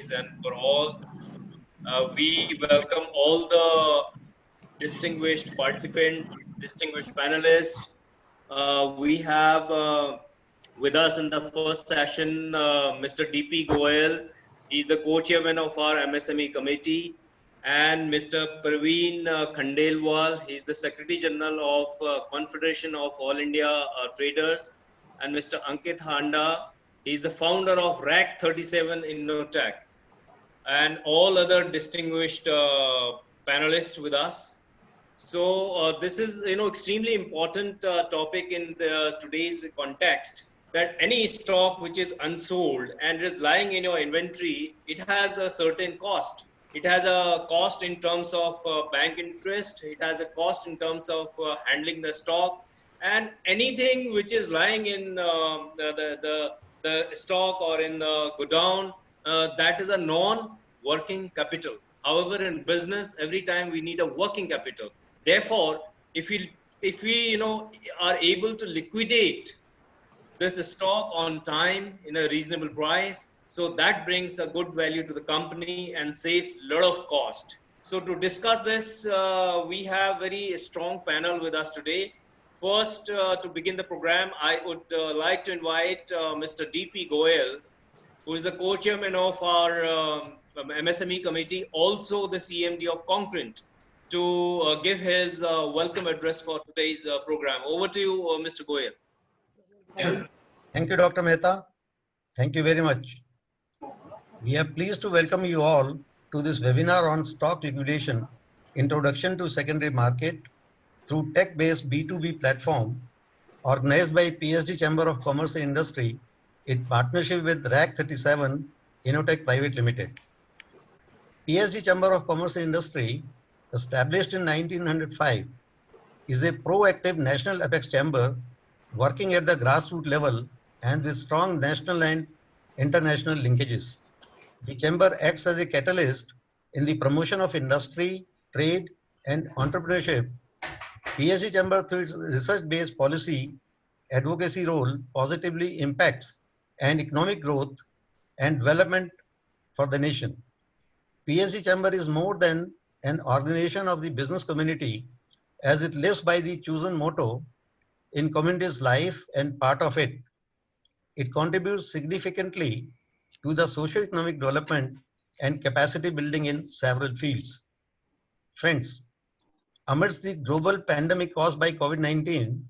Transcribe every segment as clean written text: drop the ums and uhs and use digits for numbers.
colleagues, and for all. We welcome all the distinguished participants, distinguished panelists. We have with us in the first session Mr. D.P. Goyal. He's the co-chairman of our MSME committee, and Mr. Praveen Khandelwal. He's the Secretary General of Confederation of All India Traders, and Mr. Ankit Handa. He's the founder of RAC 37 Innotech, and all other distinguished panelists with us. So this is extremely important topic in today's context, that any stock which is unsold and is lying in your inventory, it has a certain cost. It has a cost in terms of bank interest. It has a cost in terms of handling the stock, and anything which is lying in the stock or in the godown, that is a non-working capital. However, in business, every time we need a working capital. Therefore, if we are able to liquidate this stock on time in a reasonable price, so that brings a good value to the company and saves a lot of cost. So to discuss this, we have very strong panel with us today. First, to begin the program, I would like to invite Mr. D.P. Goyal, who is the co-chairman of our MSME committee, also the CMD of Concurrent, to give his welcome address for today's program. Over to you, Mr. Goyal. Thank you, Dr. Mehta. Thank you very much. We are pleased to welcome you all to this webinar on stock liquidation, introduction to secondary market through tech-based B2B platform organized by PSG Chamber of Commerce and Industry in partnership with RAC 37 Innotech Private Limited. PSG Chamber of Commerce and Industry, established in 1905, is a proactive national apex chamber working at the grassroots level and with strong national and international linkages. The chamber acts as a catalyst in the promotion of industry, trade, and entrepreneurship. PSG Chamber, through its research-based policy advocacy role, positively impacts and economic growth and development for the nation. PSG Chamber is more than an organization of the business community, as it lives by the chosen motto, in community's life and part of it. It contributes significantly to the socio-economic development and capacity building in several fields. Friends, amidst the global pandemic caused by COVID-19,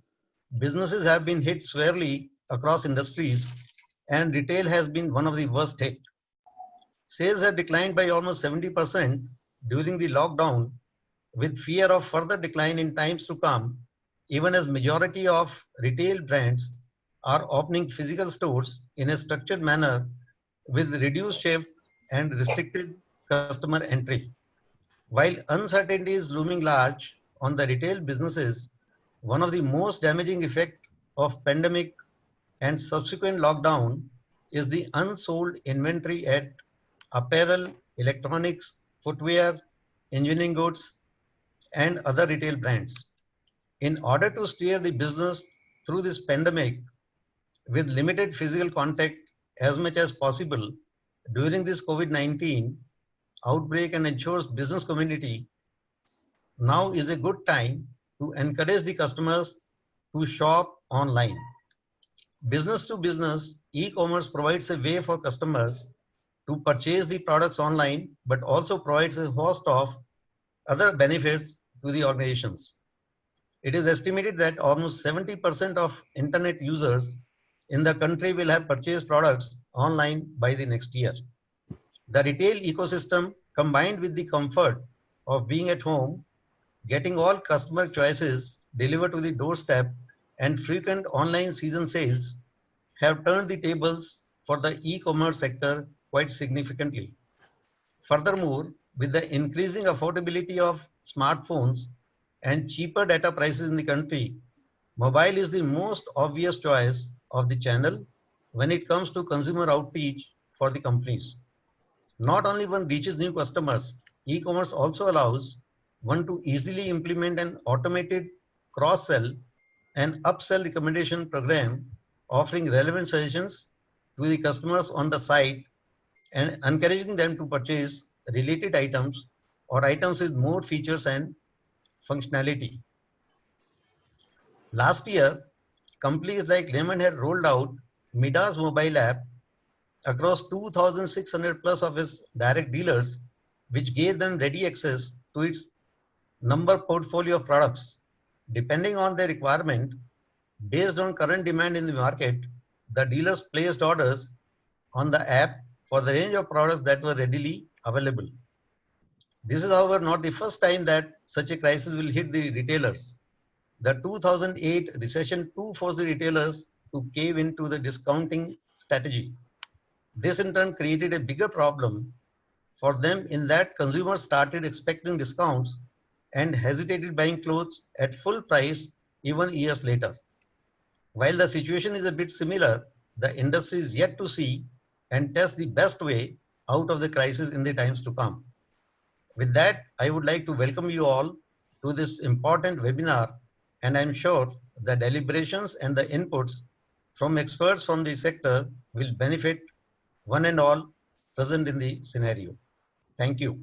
businesses have been hit severely across industries, and retail has been one of the worst hit. Sales have declined by almost 70% during the lockdown, with fear of further decline in times to come, even as majority of retail brands are opening physical stores in a structured manner with reduced shift and restricted customer entry. While uncertainty is looming large on the retail businesses, one of the most damaging effects of pandemic and subsequent lockdown is the unsold inventory at apparel, electronics, footwear, engineering goods, and other retail brands. In order to steer the business through this pandemic with limited physical contact as much as possible during this COVID-19 outbreak and ensures business community, now is a good time to encourage the customers to shop online. Business to business, e-commerce provides a way for customers to purchase the products online, but also provides a host of other benefits to the organizations. It is estimated that almost 70% of internet users in the country will have purchased products online by the next year. The retail ecosystem, combined with the comfort of being at home, getting all customer choices delivered to the doorstep, and frequent online season sales, have turned the tables for the e-commerce sector quite significantly. Furthermore, with the increasing affordability of smartphones and cheaper data prices in the country, mobile is the most obvious choice of the channel when it comes to consumer outreach for the companies. Not only one reaches new customers, e-commerce also allows one to easily implement an automated cross-sell and upsell recommendation program, offering relevant suggestions to the customers on the site and encouraging them to purchase related items or items with more features and functionality. Last year, companies like Lemon had rolled out Midas mobile app across 2,600 plus of its direct dealers, which gave them ready access to its number portfolio of products. Depending on their requirement, based on current demand in the market, the dealers placed orders on the app for the range of products that were readily available. This is, however, not the first time that such a crisis will hit the retailers. The 2008 recession too forced the retailers to cave into the discounting strategy. This in turn created a bigger problem for them in that consumers started expecting discounts and hesitated buying clothes at full price even years later. While the situation is a bit similar, the industry is yet to see and test the best way out of the crisis in the times to come. With that, I would like to welcome you all to this important webinar, and I'm sure the deliberations and the inputs from experts from the sector will benefit one and all present in the scenario. Thank you.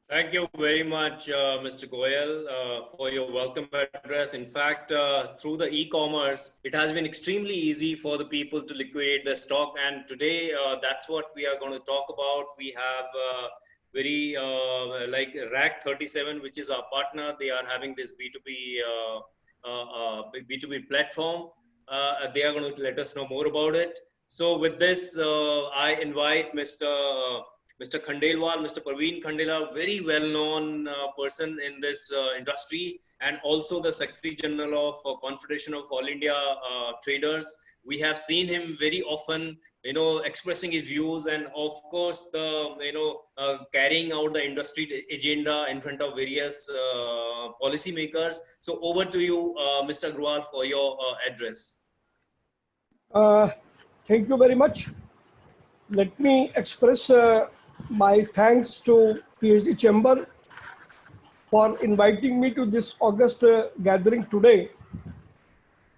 Thank you very much, Mr. Goyal, for your welcome address. In fact, through the e-commerce, it has been extremely easy for the people to liquidate their stock. And today, that's what we are going to talk about. We have very like Rack 37, which is our partner. They are having this B2B platform. They are going to let us know more about it. So with this, I invite Mr. Khandelwal, Mr. Praveen Khandelwal, very well-known person in this industry, and also the Secretary General of Confederation of All India Traders. We have seen him very often, expressing his views, and of course, carrying out the industry agenda in front of various policymakers. So over to you, Mr. Agrawal, for your address. Thank you very much. Let me express my thanks to PhD Chamber for inviting me to this August gathering today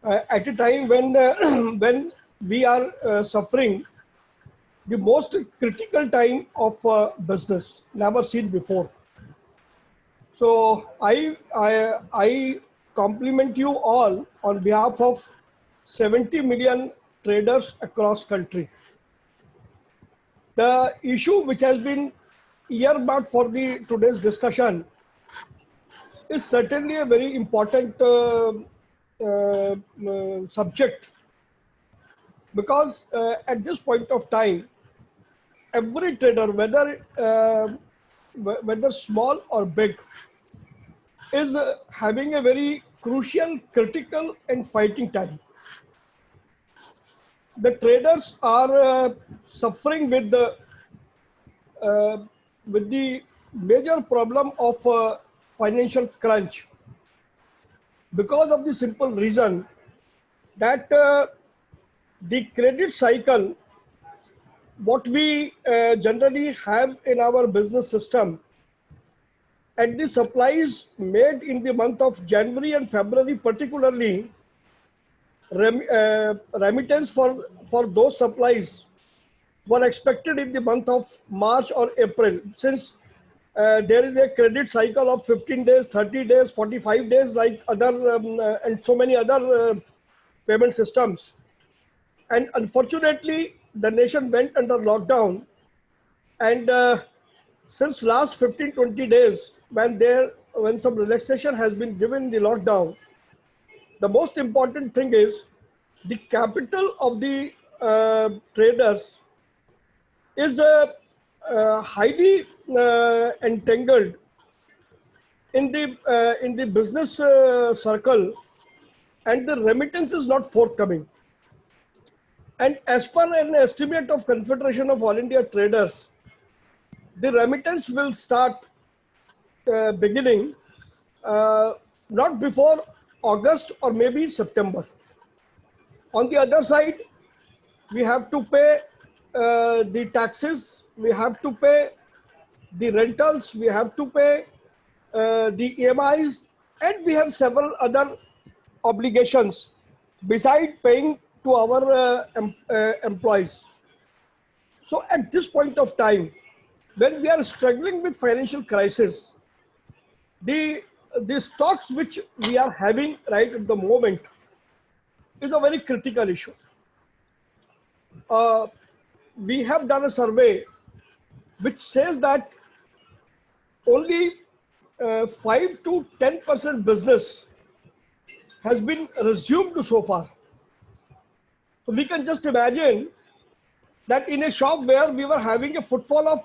at a time when when we are suffering the most critical time of business, never seen before. So I compliment you all on behalf of 70 million traders across country. The issue which has been earmarked for the today's discussion is certainly a very important subject, because at this point of time, every trader, whether small or big, is having a very crucial, critical, and fighting time. The traders are suffering with the major problem of financial crunch, because of the simple reason that the credit cycle, what we generally have in our business system, and the supplies made in the month of January and February particularly, remittance for those supplies were expected in the month of March or April, since there is a credit cycle of 15 days, 30 days, 45 days, like other and so many other payment systems. And unfortunately, the nation went under lockdown, and since last 15-20 days, when some relaxation has been given in the lockdown, the most important thing is the capital of the traders is highly entangled in the business circle, and the remittance is not forthcoming. And as per an estimate of Confederation of All India Traders, the remittance will start beginning not before August or maybe September. On the other side, we have to pay the taxes, we have to pay the rentals, we have to pay the EMIs, and we have several other obligations beside paying to our employees. So at this point of time, when we are struggling with financial crisis, the stocks which we are having right at the moment is a very critical issue. We have done a survey which says that only 5 to 10% business has been resumed so far. So we can just imagine that in a shop where we were having a footfall of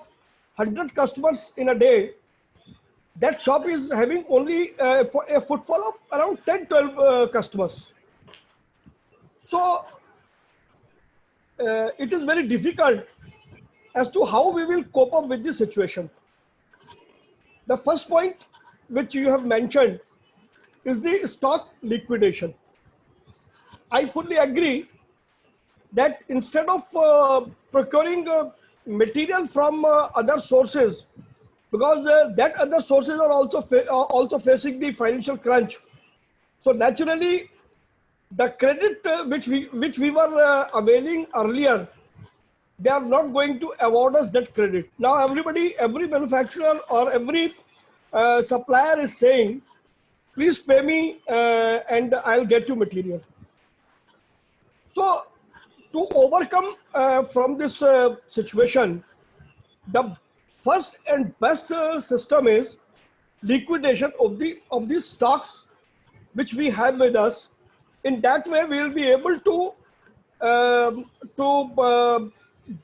100 customers in a day, that shop is having only a footfall of around 10-12 customers. So it is very difficult as to how we will cope up with this situation. The first point which you have mentioned is the stock liquidation. I fully agree that instead of procuring material from other sources, because that other sources are also facing the financial crunch. So naturally, the credit which we were availing earlier, they are not going to award us that credit. Now every manufacturer or every supplier is saying, please pay me and I'll get you material. So to overcome from this situation, the first and best system is liquidation of the stocks which we have with us. In that way, we will be able to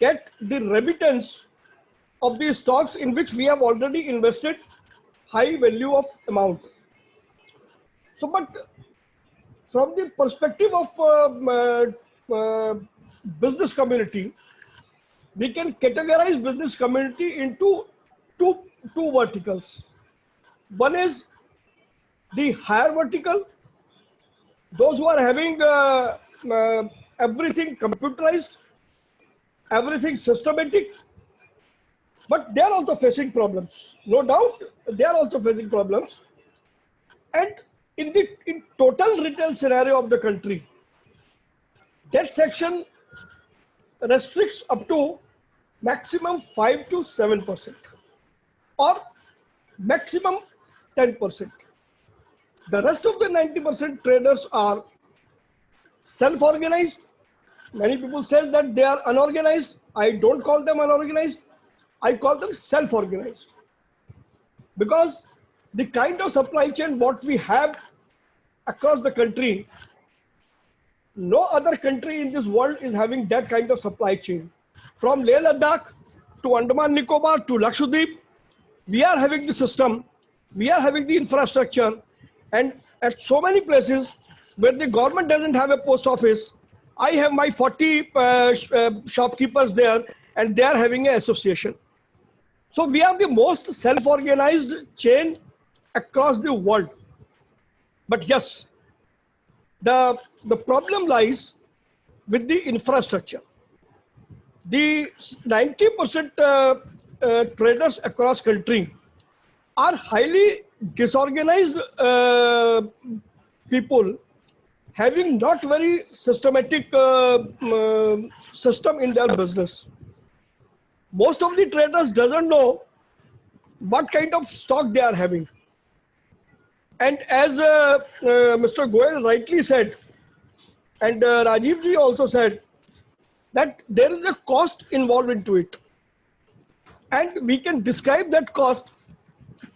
get the remittance of the stocks in which we have already invested high value of amount. So, but from the perspective of business community, we can categorize business community into two verticals. One is the higher vertical, those who are having everything computerized, everything systematic, but they are also facing problems. No doubt, they are also facing problems. And in total retail scenario of the country, that section restricts up to maximum 5 to 7% or maximum 10%. The rest of the 90% traders are self-organized. Many people say that they are unorganized. I don't call them unorganized. I call them self-organized. Because the kind of supply chain what we have across the country, no other country in this world is having that kind of supply chain. From Leh Ladakh to Andaman Nicobar to Lakshadweep, we are having the system, we are having the infrastructure, and at so many places where the government doesn't have a post office, I have my 40 shopkeepers there and they are having an association. So we are the most self-organized chain across the world. But yes, the problem lies with the infrastructure. The 90% traders across country are highly disorganized people having not very systematic system in their business. Most of the traders doesn't know what kind of stock they are having. And as Mr. Goyal rightly said, and Rajiv ji also said, that there is a cost involved into it. And we can describe that cost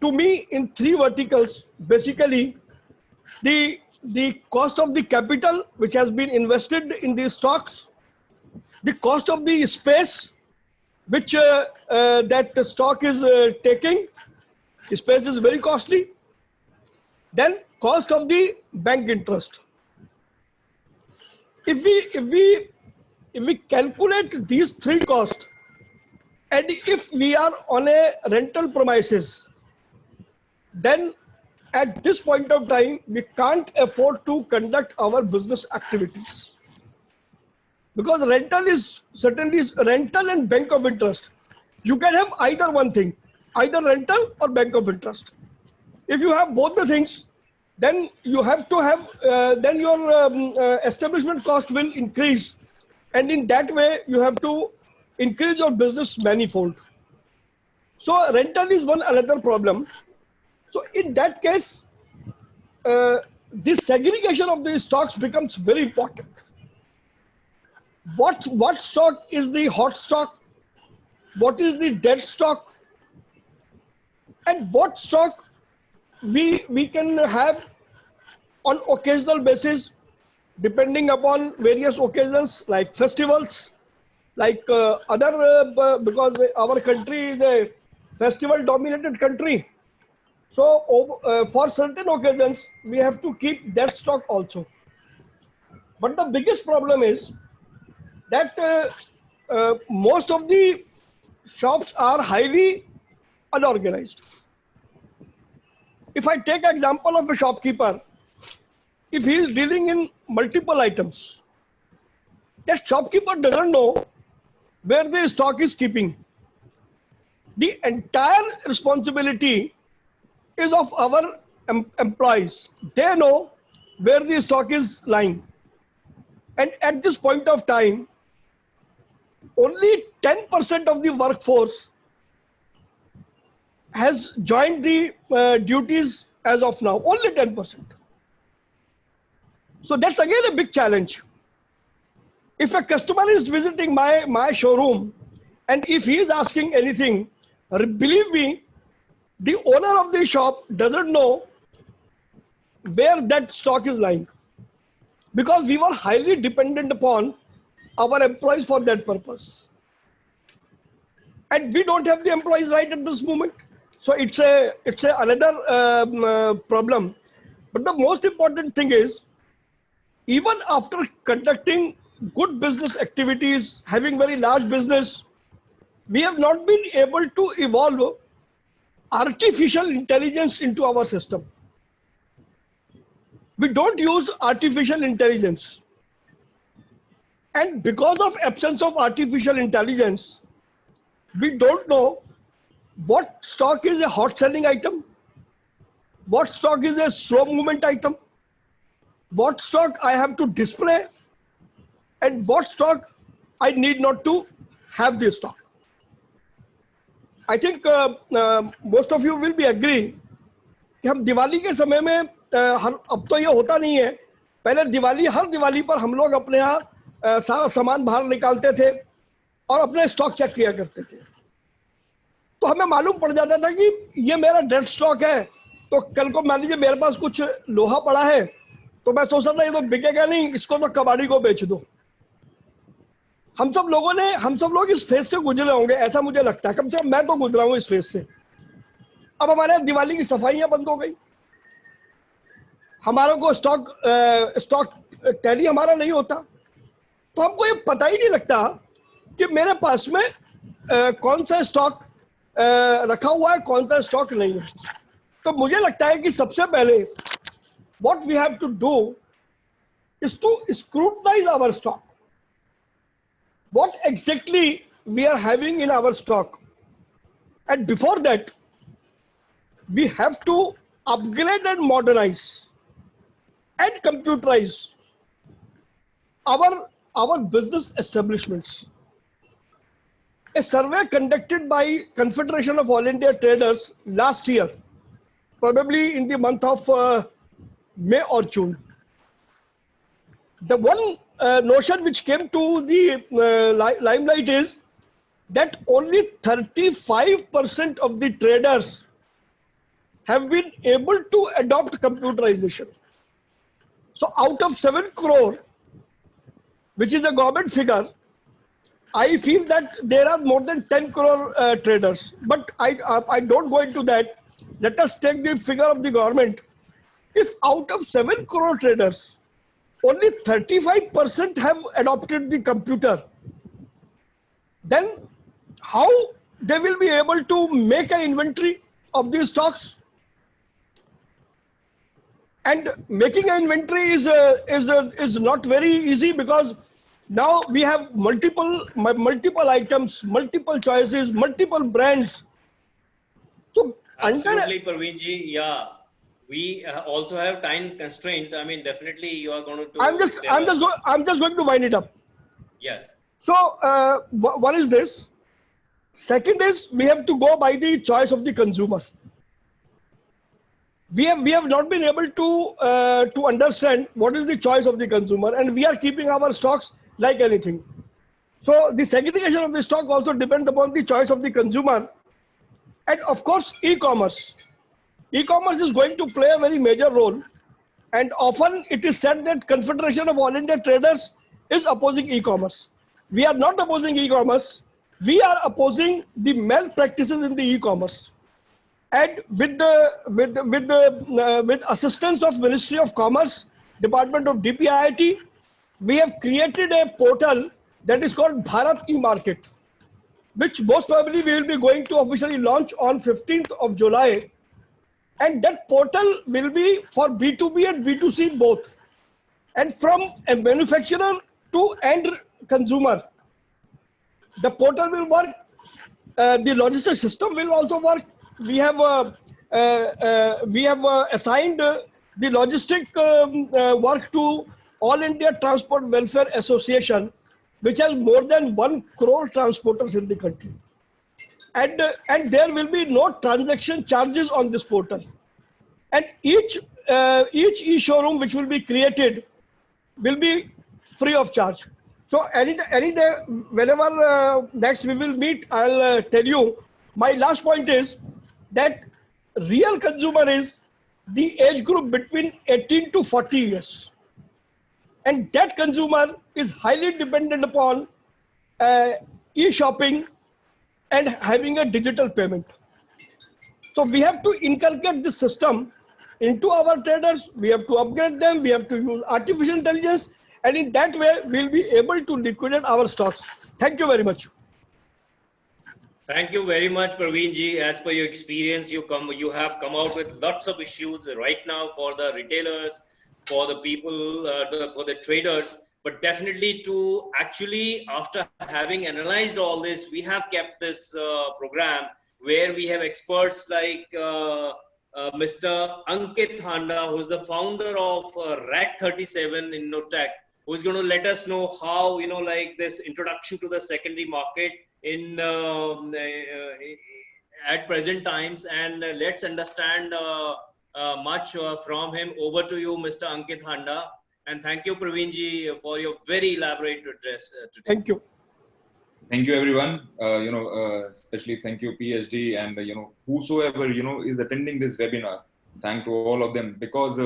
to me in three verticals. Basically, the cost of the capital which has been invested in these stocks, the cost of the space which that the stock is taking, the space is very costly, then cost of the bank interest. If we calculate these three costs, and if we are on a rental premises, then at this point of time, we can't afford to conduct our business activities. Because rental is certainly rental and bank of interest. You can have either one thing, either rental or bank of interest. If you have both the things, then you have to have, then your establishment cost will increase. And in that way, you have to increase your business manifold. So rental is one another problem. So in that case, this segregation of the stocks becomes very important. What stock is the hot stock? What is the dead stock? And what stock we can have on occasional basis, depending upon various occasions like festivals, like because our country is a festival dominated country. So for certain occasions, we have to keep that stock also. But the biggest problem is that most of the shops are highly unorganized. If I take an example of a shopkeeper, if he is dealing in multiple items, that shopkeeper doesn't know where the stock is keeping. The entire responsibility is of our employees. They know where the stock is lying. And at this point of time, only 10% of the workforce has joined the duties as of now, only 10%. So that's again a big challenge. If a customer is visiting my showroom and if he is asking anything, believe me, the owner of the shop doesn't know where that stock is lying, because we were highly dependent upon our employees for that purpose. And we don't have the employees right at this moment. So it's another problem. But the most important thing is, even after conducting good business activities, having very large business, we have not been able to evolve artificial intelligence into our system. We don't use artificial intelligence. And because of absence of artificial intelligence, we don't know what stock is a hot selling item, what stock is a slow movement item, what stock I have to display, and what stock I need not to have this stock. I think most of you will be agree कि हम दिवाली के समय में अब तो ये होता नहीं है, पहले हर दिवाली पर हम लोग अपने यहाँ सारा सामान बाहर निकालते थे और अपने स्टॉक चेक किया करते थे. तो हमें मालूम पड़ जाता था कि ये मेरा डेड स्टॉक है. तो कल को मान लीजिए मेरे पास कुछ लोहा पड़ा है, तो मैं सोचता था ये तो बिकेगा नहीं, इसको तो कबाड़ी को बेच दो. हम सब लोग इस फेज से गुजरे होंगे, ऐसा मुझे लगता है. कम से कम मैं तो गुजरा हूं इस फेज से. अब हमारे दिवाली की सफाइयां बंद हो गई, हमारे को स्टॉक टैली हमारा नहीं होता, तो हमको ये पता ही नहीं लगता कि मेरे पास में कौन सा स्टॉक रखा हुआ है, कौन सा स्टॉक नहीं है. तो मुझे लगता है कि सबसे पहले what we have to do is to scrutinize our stock. What exactly we are having in our stock. And before that, we have to upgrade and modernize and computerize our business establishments. A survey conducted by Confederation of All India Traders last year, probably in the month of May or June. The one notion which came to the limelight is that only 35% of the traders have been able to adopt computerization. So out of 7 crore, which is a government figure, I feel that there are more than 10 crore traders. But I don't go into that. Let us take the figure of the government. If out of 7 crore traders, only 35% have adopted the computer, then how they will be able to make an inventory of these stocks? And making an inventory is not very easy, because now we have multiple items, multiple choices, multiple brands. So absolutely, Parveen ji, yeah. We also have time constraint. I mean, definitely you are going to. I'm just going to wind it up. Yes. So one is this. Second is we have to go by the choice of the consumer. We have not been able to understand what is the choice of the consumer, and we are keeping our stocks like anything. So the segregation of the stock also depends upon the choice of the consumer, and of course e-commerce. E-commerce is going to play a very major role, and often it is said that Confederation of All India Traders is opposing e-commerce. We are not opposing e-commerce. We are opposing the malpractices in the e-commerce. And with assistance of Ministry of Commerce, Department of DPIIT, we have created a portal that is called Bharat E-Market, which most probably we will be going to officially launch on 15th of July. And that portal will be for B2B and B2C both. And from a manufacturer to end consumer. The portal will work. The logistics system will also work. We have assigned the logistic work to All India Transport Welfare Association, which has more than 1 crore transporters in the country. And there will be no transaction charges on this portal. And each e-showroom which will be created will be free of charge. So any day, whenever next we will meet, I'll tell you. My last point is that real consumer is the age group between 18 to 40 years. And that consumer is highly dependent upon e-shopping and having a digital payment. So we have to inculcate this system into our traders. We have to upgrade them. We have to use artificial intelligence. And in that way, we'll be able to liquidate our stocks. Thank you very much. Thank you very much, Praveen ji. As per your experience, you have come out with lots of issues right now for the retailers, for the people, for the traders. But definitely to actually, after having analyzed all this, we have kept this program where we have experts like Mr. Ankit Handa, who's the founder of RAT37 InnoTech, who's going to let us know how, like this introduction to the secondary market in at present times, and let's understand much from him. Over to you, Mr. Ankit Handa, and thank you, Praveen ji, for your very elaborate address today. Thank you. Thank you, everyone. Especially thank you, PhD, and whosoever is attending this webinar. Thank to all of them, because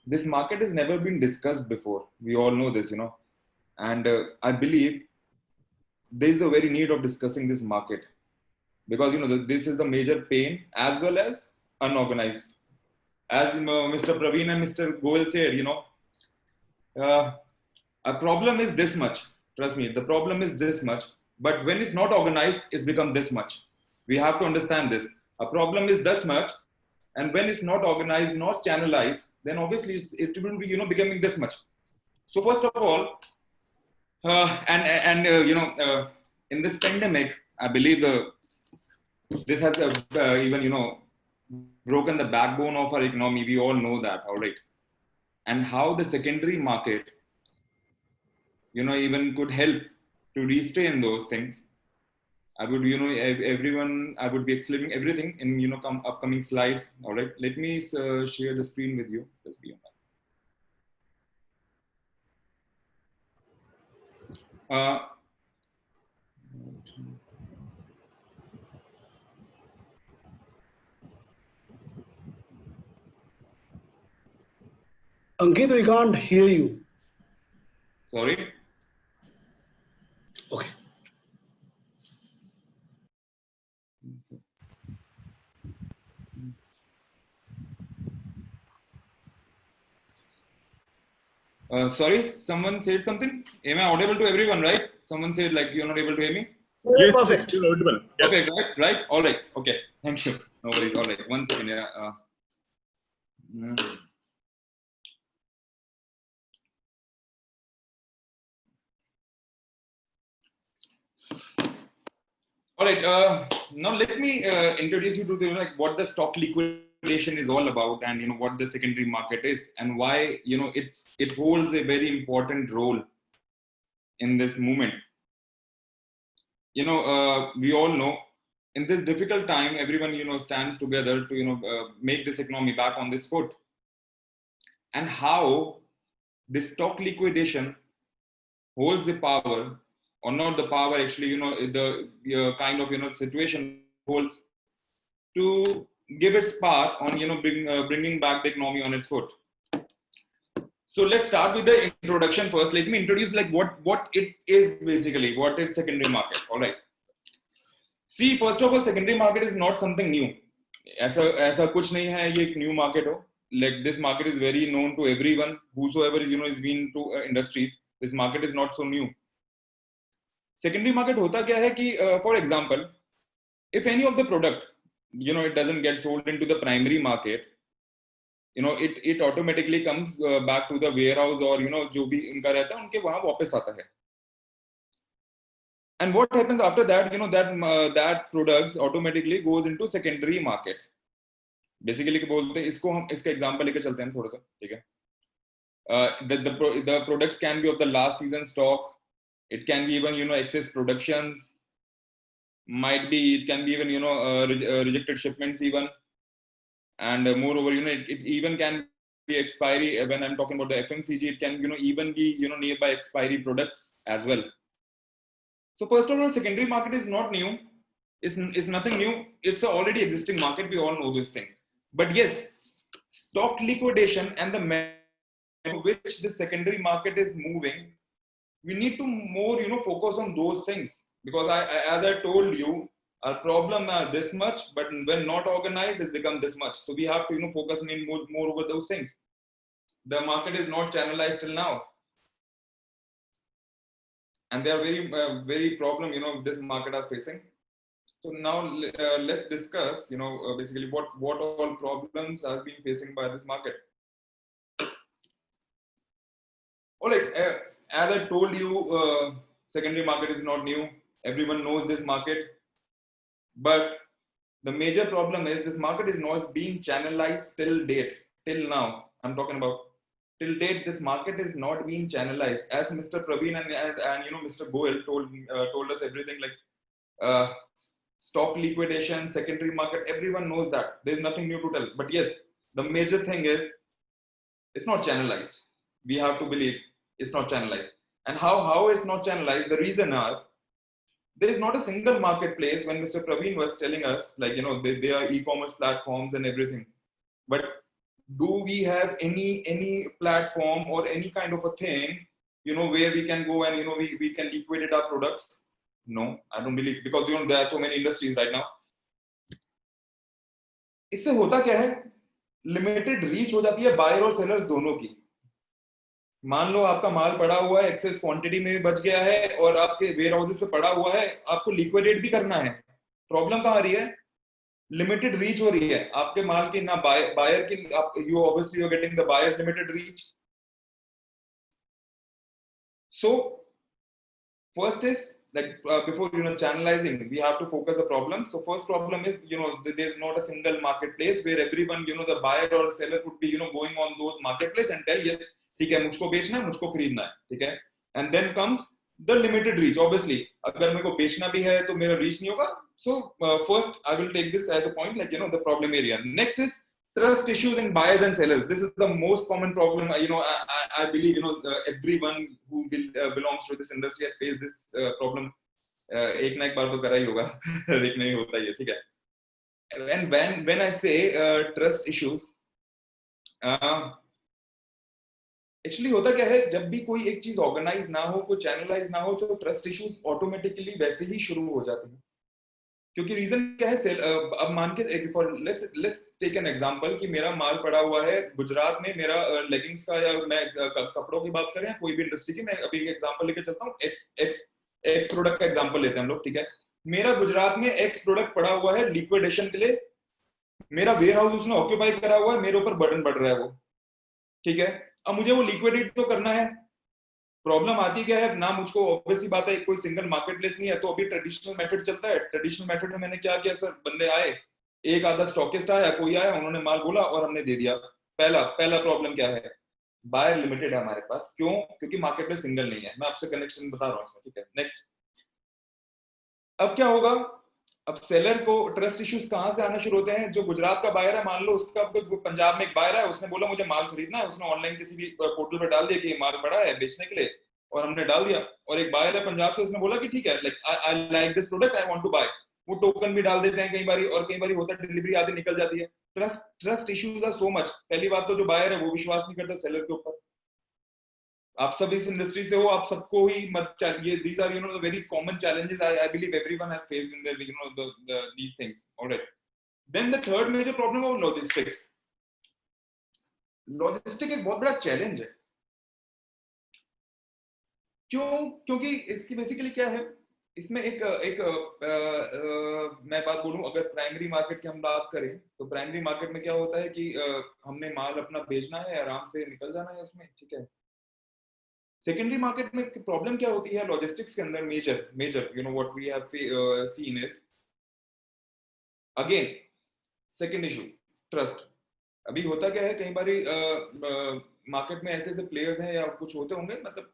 this market has never been discussed before. We all know this, and I believe there is a very need of discussing this market, because this is the major pain as well as unorganized. As Mr. Praveen and Mr. Goel said, a problem is this much. Trust me, the problem is this much. But when it's not organized, it's become this much. We have to understand this. A problem is this much, and when it's not organized, not channelized, then obviously it will be becoming this much. So first of all, in this pandemic, I believe this has even broken the backbone of our economy. We all know that, all right. And how the secondary market even could help to restrain those things. I would, everyone, I would be explaining everything in, upcoming slides. All right, let me share the screen with you. Just be on that. Ankit, we can't hear you. Sorry. Okay. Sorry, someone said something. Am I audible to everyone, right? Someone said like you're not able to hear me. Yes, perfect. You're audible. Yeah. Okay, right. All right. Okay, thank you. No worries. All right. 1 second. Yeah. All right. Now let me introduce you to what the stock liquidation is all about, and what the secondary market is, and why it holds a very important role in this movement. We all know in this difficult time, everyone, stands together to, make this economy back on this foot. And how this stock liquidation holds the power, or not the power, actually, the kind of, situation holds to give its part on, bringing back the economy on its foot. So let's start with the introduction first. Let me introduce like what it is basically, what is secondary market. All right. See, first of all, secondary market is not something new. ऐसा कुछ नहीं है ये एक new market हो. Like this market is very known to everyone. Whosoever is been to industries, this market is not so new. Secondary market होता क्या है कि for example, if any of the product, it doesn't get sold into the primary market, it automatically comes back to the warehouse or जो भी इनका रहता है उनके वहां वापस आता है. And what happens after that, that products automatically goes into secondary market. Basically बोलते हैं इसको हम इसका एग्जांपल लेकर चलते हैं थोड़ा सा, ठीक है. The products can be of the last season stock. It can be even excess productions. It can be even rejected shipments even. And moreover, it even can be expiry. When I'm talking about the FMCG, it can even be nearby expiry products as well. So first of all, secondary market is not new. It's nothing new. It's an already existing market. We all know this thing. But yes, stock liquidation and the manner which the secondary market is moving, we need to more focus on those things, because as I told you, our problem are this much, but when not organized, it becomes this much. So we have to focus more over those things. The market is not channelized till now, and they are very problem this market are facing. So now let's discuss basically what all problems are being facing by this market. All right, as I told you, secondary market is not new. Everyone knows this market. But the major problem is this market is not being channelized till date, till now. I'm talking about till date. This market is not being channelized. As Mr. Praveen and Mr. Goel told us everything, like stock liquidation, secondary market. Everyone knows that. There's nothing new to tell. But yes, the major thing is it's not channelized. We have to believe it's not channelized. And how it's not channelized? The reason are, there is not a single marketplace. When Mr. Praveen was telling us, like, they are e-commerce platforms and everything. But do we have any platform or any kind of a thing, where we can go and, we can liquidate our products? No, I don't believe, because, there are so many industries right now. इससे होता क्या है? Limited reach हो जाती है buyer और sellers दोनों की. मान लो आपका माल पड़ा हुआ है, एक्सेस क्वांटिटी में बच गया है और आपके वेयर हाउसेस पे पड़ा हुआ है, आपको लिक्विडेट भी करना है. प्रॉब्लम कहां आ रही है? लिमिटेड रीच हो रही है आपके माल की, ना बायर की. You obviously you are getting the buyers limited reach. So first is like before channelizing, we have to focus the problems. So first problem is there's not a single marketplace where everyone the buyer or seller would be going on those marketplace and tell yes ठीक है मुझको बेचना है, मुझको खरीदना है, ठीक है. And then comes the limited reach. Obviously अगर मेरे को बेचना भी है तो मेरा reach नहीं होगा. So first I will take this as a point, like the problem area. Next is trust issues in buyers and sellers. This is the most common problem. I believe everyone who belongs to this industry has faced this problem. एक ना एक बार तो करा ही होगा, एक नहीं होता ही है, ठीक है. And when I say trust issues, actually होता क्या है, जब भी कोई एक चीज ऑर्गेनाइज ना हो, कोई चैनलाइज ना हो, तो ट्रस्ट इश्यूज ऑटोमेटिकली वैसे ही शुरू हो जाते हैं. क्योंकि रीजन क्या है? अब मान के लेट्स टेक एन एग्जांपल कि मेरा माल पड़ा हुआ है गुजरात में, मेरा लेगिंग्स का, या मैं कपड़ों की बात करें कोई भी इंडस्ट्री की, मैं अभी एक एग्जांपल लेके चलता हूँ. एक्स प्रोडक्ट का एग्जांपल लेते हैं हम लोग, ठीक है. मेरा गुजरात में एक्स प्रोडक्ट पड़ा हुआ है लिक्विडेशन के लिए, मेरा वेयर हाउस उसने ऑक्यूपाई करा हुआ है, मेरे ऊपर बर्डन बढ़ रहा है वो, ठीक है. अब मुझे वो लिक्विडेट तो करना है. प्रॉब्लम आती क्या है ना, मुझको ऑब्वियसली बात है कोई सिंगल मार्केटप्लेस नहीं है, तो अभी ट्रेडिशनल मेथड चलता है. ट्रेडिशनल मेथड में मैंने क्या किया सर, बंदे आए, एक आधा स्टॉकिस्ट आया, कोई आया, उन्होंने माल बोला और हमने दे दिया. पहला प्रॉब्लम क्या है? बायर लिमिटेड है हमारे पास। क्यों? क्योंकि मार्केट में सिंगल नहीं है। मैं आपसे कनेक्शन बता रहा हूँ इसमें, ठीक है। नेक्स्ट, अब क्या होगा? अब सेलर को ट्रस्ट इश्यूज कहां से आना शुरू होते हैं? जो गुजरात का बायर है, मान लो उसका पंजाब में एक बायर है, उसने बोला मुझे माल खरीदना है, उसने ऑनलाइन किसी भी पोर्टल पर डाल दिया कि ये माल पड़ा है बेचने के लिए, और हमने डाल दिया। और एक बायर है पंजाब से, उसने बोला कि ठीक है, like I like this product, I want to buy. वो टोकन भी डाल देते हैं कई बारी, और कई बारी होता है डिलीवरी आधी निकल जाती है। Trust issues are so much. पहली बात तो जो बायर है वो विश्वास नहीं करता सेलर के ऊपर। आप सब इस इंडस्ट्री से हो, आप सबको ही मत चाहिए। These are, you know, the very common challenges I believe everyone has faced in their, you know, these things. All right. Then the third major problem of logistics. Logistic एक बहुत बड़ा चैलेंज है। क्यों? क्योंकि इसकी बेसिकली क्या है, इसमें मैं बात बोलूं, अगर प्राइमरी मार्केट की हम बात करें तो प्राइमरी मार्केट में क्या होता है कि हमने माल अपना बेचना है, आराम से निकल जाना है उसमें, ठीक है। सेकेंडरी मार्केट में प्रॉब्लम क्या होती है लॉजिस्टिक्स के अंदर? Major you know what we have seen is again second issue, trust. अभी होता क्या है, कई बारी मार्केट में ऐसे ऐसे प्लेयर्स हैं या कुछ होते होंगे, मतलब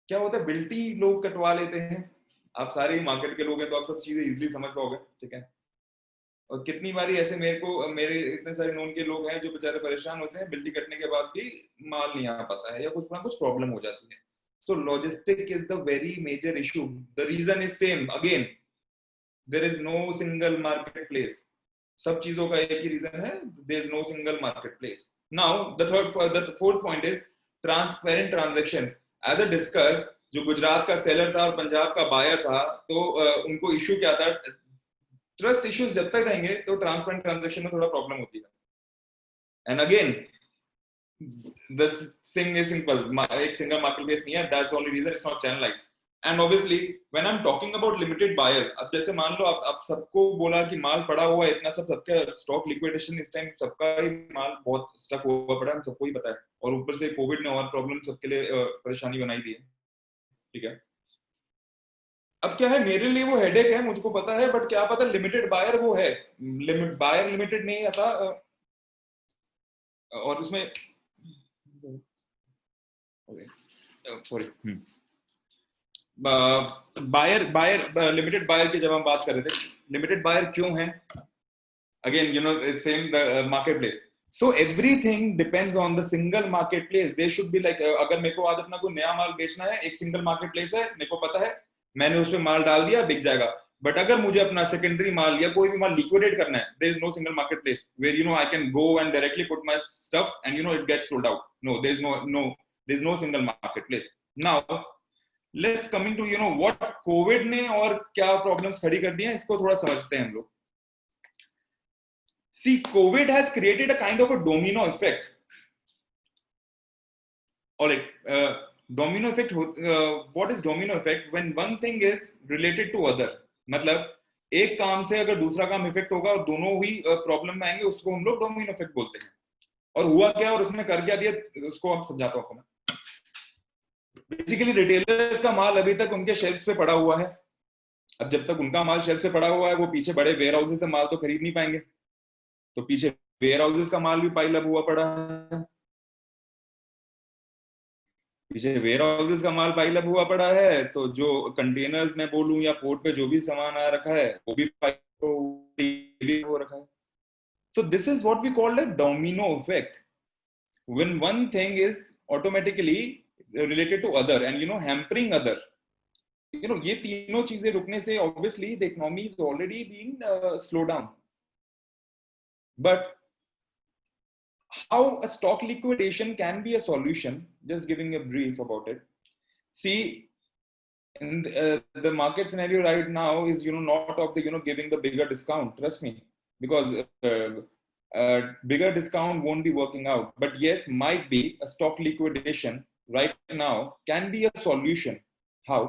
क्या होता है, बिल्टी लोग कटवा लेते हैं। आप सारे मार्केट के लोग हैं तो आप सब चीजें इजीली समझ पाओगे, ठीक है। और कितनी बारी ऐसे मेरे इतने सारे नोन के लोग हैं जो बेचारे परेशान होते हैं, बिल्टी कटने के बाद भी माल नहीं आ पाता है या कुछ ना कुछ प्रॉब्लम हो जाती है। So logistic is the very major issue. The reason is same again. There is no single marketplace. सब चीजों का एक ही रीजन है, there is no single marketplace. Now the fourth point is transparent transaction. As I discussed, जो गुजरात का seller था और पंजाब का बायर था, तो उनको इश्यू क्या था? ट्रस्ट इश्यूज जब तक रहेंगे तो ट्रांसपेरेंट ट्रांजैक्शन में थोड़ा प्रॉब्लम होती है। And again the thing is simple, एक सिंगल मार्केटप्लेस नहीं है, that's the only reason it's not channelized. And obviously when I am talking about limited buyers, अब जैसे मान लो आप सबको बोला कि माल पड़ा हुआ है इतना, सबका स्टॉक लिक्विडेशन इस टाइम, सबका ही माल बहुत स्टक हुआ पड़ा है, सबको ही पता है। और ऊपर से कोविड ने और प्रॉब्लम सबके लिए परेशानी बनाई दी है, ठीक है। अब क्या है, मेरे लिए वो हेडेक है, मुझको पता है, बट क्या पता लिमिटेड बायर वो है, बायर लिमिटेड नहीं आता। और उसमें सॉरी, बायर लिमिटेड बायर की जब हम बात कर रहे थे, लिमिटेड बायर क्यों है? Again you know same the marketplace. So everything depends on the single marketplace. They should be like, अगर मेरे को आज अपना कोई नया माल बेचना है, एक सिंगल मार्केटप्लेस है, मेरे को पता है, मैंने उसमें माल डाल दिया, बिक जाएगा। बट अगर मुझे अपना सेकेंडरी माल या कोई भी माल लिक्विडेट करना है, there is no single marketplace where you know I can go and directly put my stuff and you know it gets sold out. No, there is no single marketplace. Now let's coming to you know what Covid ने और क्या problems खड़ी कर दी हैं, इसको थोड़ा समझते हैं हम लोग। See, COVID has created a kind of a domino effect. All right, domino effect. What is domino effect? When one thing is related to other. मतलब एक काम से अगर दूसरा काम इफेक्ट होगा और दोनों ही प्रॉब्लम में आएंगे, उसको हम लोग डोमिनो इफेक्ट बोलते हैं। और हुआ क्या और उसने कर क्या दिया, उसको हम समझाता हूँ मैं। बेसिकली रिटेलर्स का माल अभी तक उनके शेल्फ्स पे पड़ा हुआ है। अब जब तक उनका माल शेल्फ पे पड़ा हुआ है, वो पीछे बड़े वेयर हाउसेस से माल तो खरीद नहीं पाएंगे, तो पीछे वेयर हाउसेस का माल भी पाइल अप हुआ पड़ा है, पीछे वेयर हाउसेस का माल पाइल अप हुआ पड़ा है, तो जो कंटेनर्स में बोलूं या पोर्ट पे जो भी सामान आ रखा है वो भी पाइल हो रखा है। So this is what we called a domino effect, when one thing is automatically related to other and you know hampering other. You know ये तीनों चीजें रुकने से obviously the economy is already being slow down. But how a stock liquidation can be a solution, just giving a brief about it. See, in the market scenario right now is, you know, not of the, you know, giving the bigger discount, trust me, because bigger discount won't be working out. But yes, might be a stock liquidation right now can be a solution. How?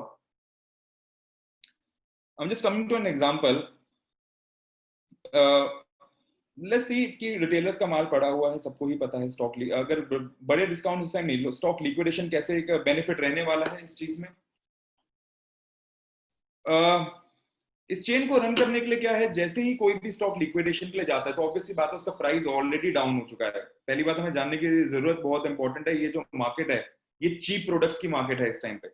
I'm just coming to an example. Let's see कि retailers का माल पड़ा हुआ है, सबको ही पता है stock, अगर बड़े डिस्काउंट इस टाइम नहीं लो, स्टॉक लिक्विडेशन कैसे एक बेनिफिट रहने वाला है इस चीज में। इस चेन को रन करने के लिए क्या है, जैसे ही कोई भी स्टॉक लिक्विडेशन के लिए जाता है तो ऑब्वियसली बात है उसका प्राइस ऑलरेडी डाउन हो चुका है। पहली बात हमें जानने की जरूरत बहुत इंपॉर्टेंट है, ये जो मार्केट है ये चीप प्रोडक्ट्स की मार्केट है। इस टाइम पे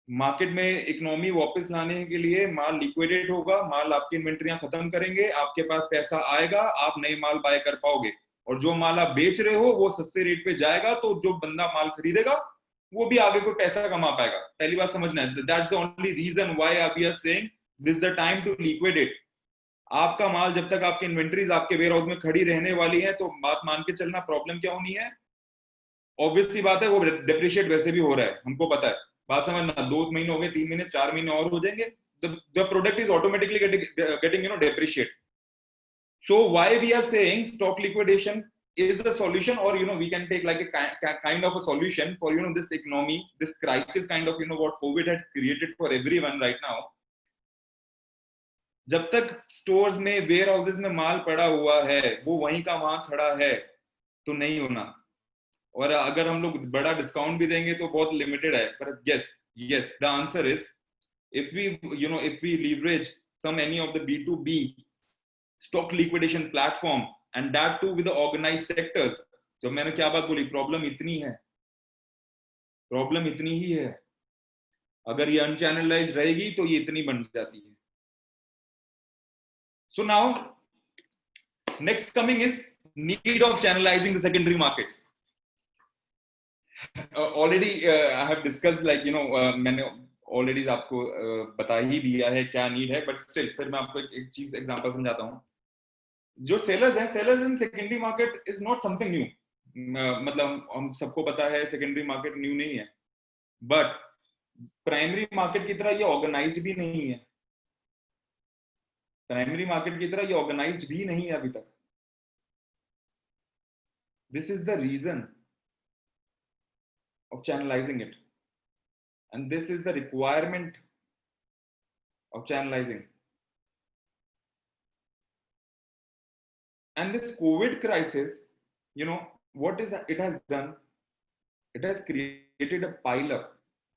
मार्केट में इकोनॉमी वापस लाने के लिए माल लिक्विडेट होगा, माल आपकी इन्वेंट्रियां खत्म करेंगे, आपके पास पैसा आएगा, आप नए माल बाय कर पाओगे, और जो माल आप बेच रहे हो वो सस्ते रेट पे जाएगा, तो जो बंदा माल खरीदेगा वो भी आगे कोई पैसा कमा पाएगा। पहली बात समझना है, that's the only reason why we are saying this the time to liquidate. आपका माल जब तक आपकी इन्वेंट्रीज आपके वेयर हाउस में खड़ी रहने वाली है तो बात मान के चलना, प्रॉब्लम क्या होनी है, ऑब्वियस सी बात है वो डेप्रिशिएट वैसे भी हो रहा है, हमको पता है। बात समझना, 2 महीने हो गए, 3 महीने, 4 महीने और हो जाएंगे, the product is automatically getting depreciate. So why we are saying stock liquidation is the solution, or we can take like a kind of a solution for this economy, this crisis kind of what COVID has created for everyone right now. जब तक stores में, where houses में माल पड़ा हुआ है वो वहीं का वहां खड़ा है तो नहीं होना, और अगर हम लोग बड़ा डिस्काउंट भी देंगे तो बहुत लिमिटेड है। पर yes the answer is if we leverage any of the B2B stock liquidation platform and that too with the organized sectors। तो मैंने क्या बात बोली, प्रॉब्लम इतनी ही है, अगर ये अनचैनलाइज रहेगी तो ये इतनी बन जाती है। So now next coming is need of channelizing the secondary market. Already I have discussed मैंने ऑलरेडी आपको बता ही दिया है क्या नीड है, बट स्टिल फिर मैं आपको एक चीज एग्जांपल समझाता हूँ। जो sellers in secondary market is not something new, मतलब हम सबको पता है सेकेंडरी मार्केट न्यू नहीं है, बट प्राइमरी मार्केट की तरह ये ऑर्गेनाइज्ड भी नहीं है, अभी तक। This is the reason of channelizing it, and this is the requirement of channelizing. And this COVID crisis, what is it has done, it has created a pile up।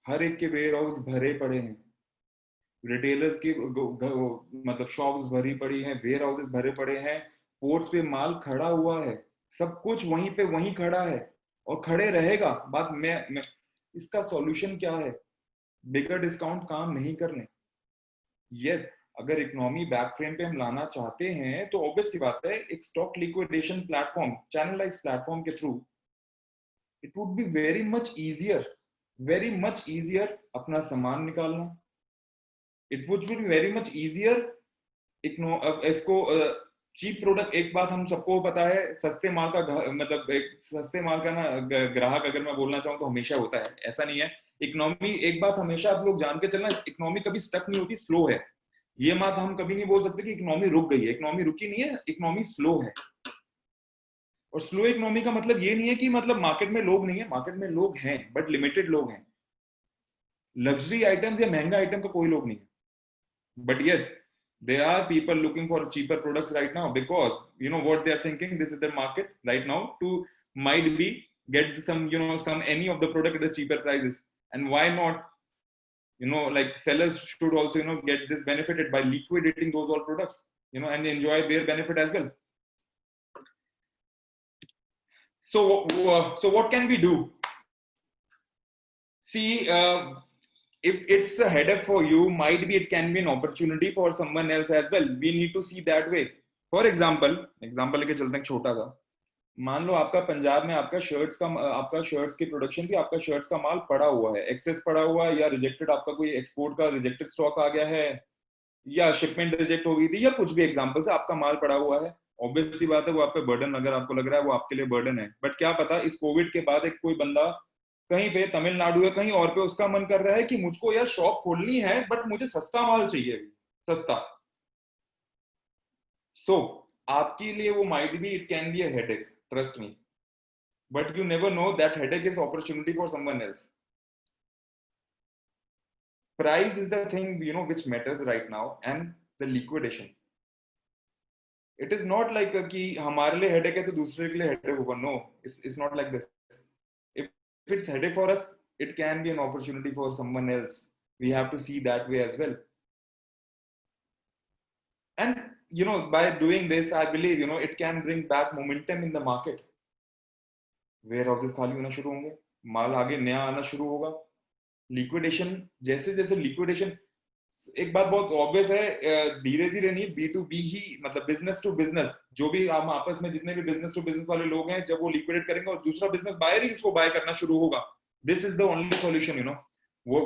हर एक के वेयर हाउस भरे पड़े हैं, retailers की मतलब shops भरी पड़ी हैं, वेयर हाउसेस भरे पड़े हैं, पोर्ट्स पे माल खड़ा हुआ है, सब कुछ वहीं पे वहीं खड़ा है और खड़े रहेगा। बात मैं इसका सॉल्यूशन क्या है, बिगर डिस्काउंट काम नहीं करने। यस, अगर इकोनॉमी बैक फ्रेम पे हम लाना चाहते हैं तो ऑब्वियस सी बात है एक stock liquidation platform, channelize platform के through it would be very much easier अपना सामान निकालना। It would be very much easier इसको चीप प्रोडक्ट। एक बात हम सबको पता है, सस्ते माल का मतलब सस्ते माल का ना ग्राहक अगर मैं बोलना चाहूँ तो हमेशा होता है, ऐसा नहीं है। इकोनॉमी, एक बात हमेशा आप लोग जान के चलना, इकोनॉमी कभी स्टक नहीं होती, स्लो है। ये बात हम कभी नहीं बोल सकते कि इकोनॉमी रुक गई है, इकोनॉमी रुकी नहीं है, इकोनॉमी स्लो है। और स्लो इकोनॉमी का मतलब ये नहीं है कि मतलब मार्केट में लोग नहीं है, मार्केट में लोग हैं बट लिमिटेड लोग हैं। लग्जरी आइटम्स या महंगा आइटम का कोई लोग नहीं है, but yes there are people looking for cheaper products right now because what they are thinking, this is the market right now to might be get some any of the product at the cheaper prices, and why not like sellers should also get this benefited by liquidating those all products and enjoy their benefit as well. So what can we do? See, if it's a headache for you, might be it can be an opportunity for someone else as well. We need to see that way. For example लेके चलते हैं छोटा सा। मान लो आपका पंजाब में आपका shirts की प्रोडक्शन थी, आपका शर्ट्स का माल पड़ा हुआ है, एक्सेस पड़ा हुआ है, या रिजेक्टेड, आपका कोई एक्सपोर्ट का रिजेक्टेड स्टॉक आ गया है, या शिपमेंट रिजेक्ट हो गई थी, या कुछ भी एग्जांपल से आपका माल पड़ा हुआ है। ऑब्वियस सी बात है वो आप पे बर्डन, अगर आपको लग रहा है वो आपके लिए बर्डन है, बट क्या पता इस कोविड के बाद एक कोई बंदा कहीं पे तमिलनाडु या कहीं और पे उसका मन कर रहा है कि मुझको यार शॉप खोलनी है बट मुझे सस्ता माल चाहिए, सस्ता। सो आपके लिए वो might be, it can be a headache, trust me, but you never know that headache is opportunity for someone else. Price is the thing which matters right now, and the liquidation. It is not like कि हमारे लिए headache है तो दूसरे के लिए headache होगा, no, it's not like this. If it's headache for us, it can be an opportunity for someone else. We have to see that way as well. And by doing this, I believe it can bring back momentum in the market. Warehouses खाली होना शुरू होंगे, माल आगे नया आना शुरू होगा, liquidation जैसे जैसे लिक्विडेशन, एक बात बहुत ऑब्वियस है, धीरे धीरे नहीं, B2B ही, मतलब बिजनेस टू बिजनेस, जो भी हम आपस में जितने भी बिजनेस टू बिजनेस वाले लोग हैं, जब वो लिक्विडेट करेंगे और दूसरा बिजनेस बायर ही उसको बाय करना शुरू होगा, this is the only solution, वो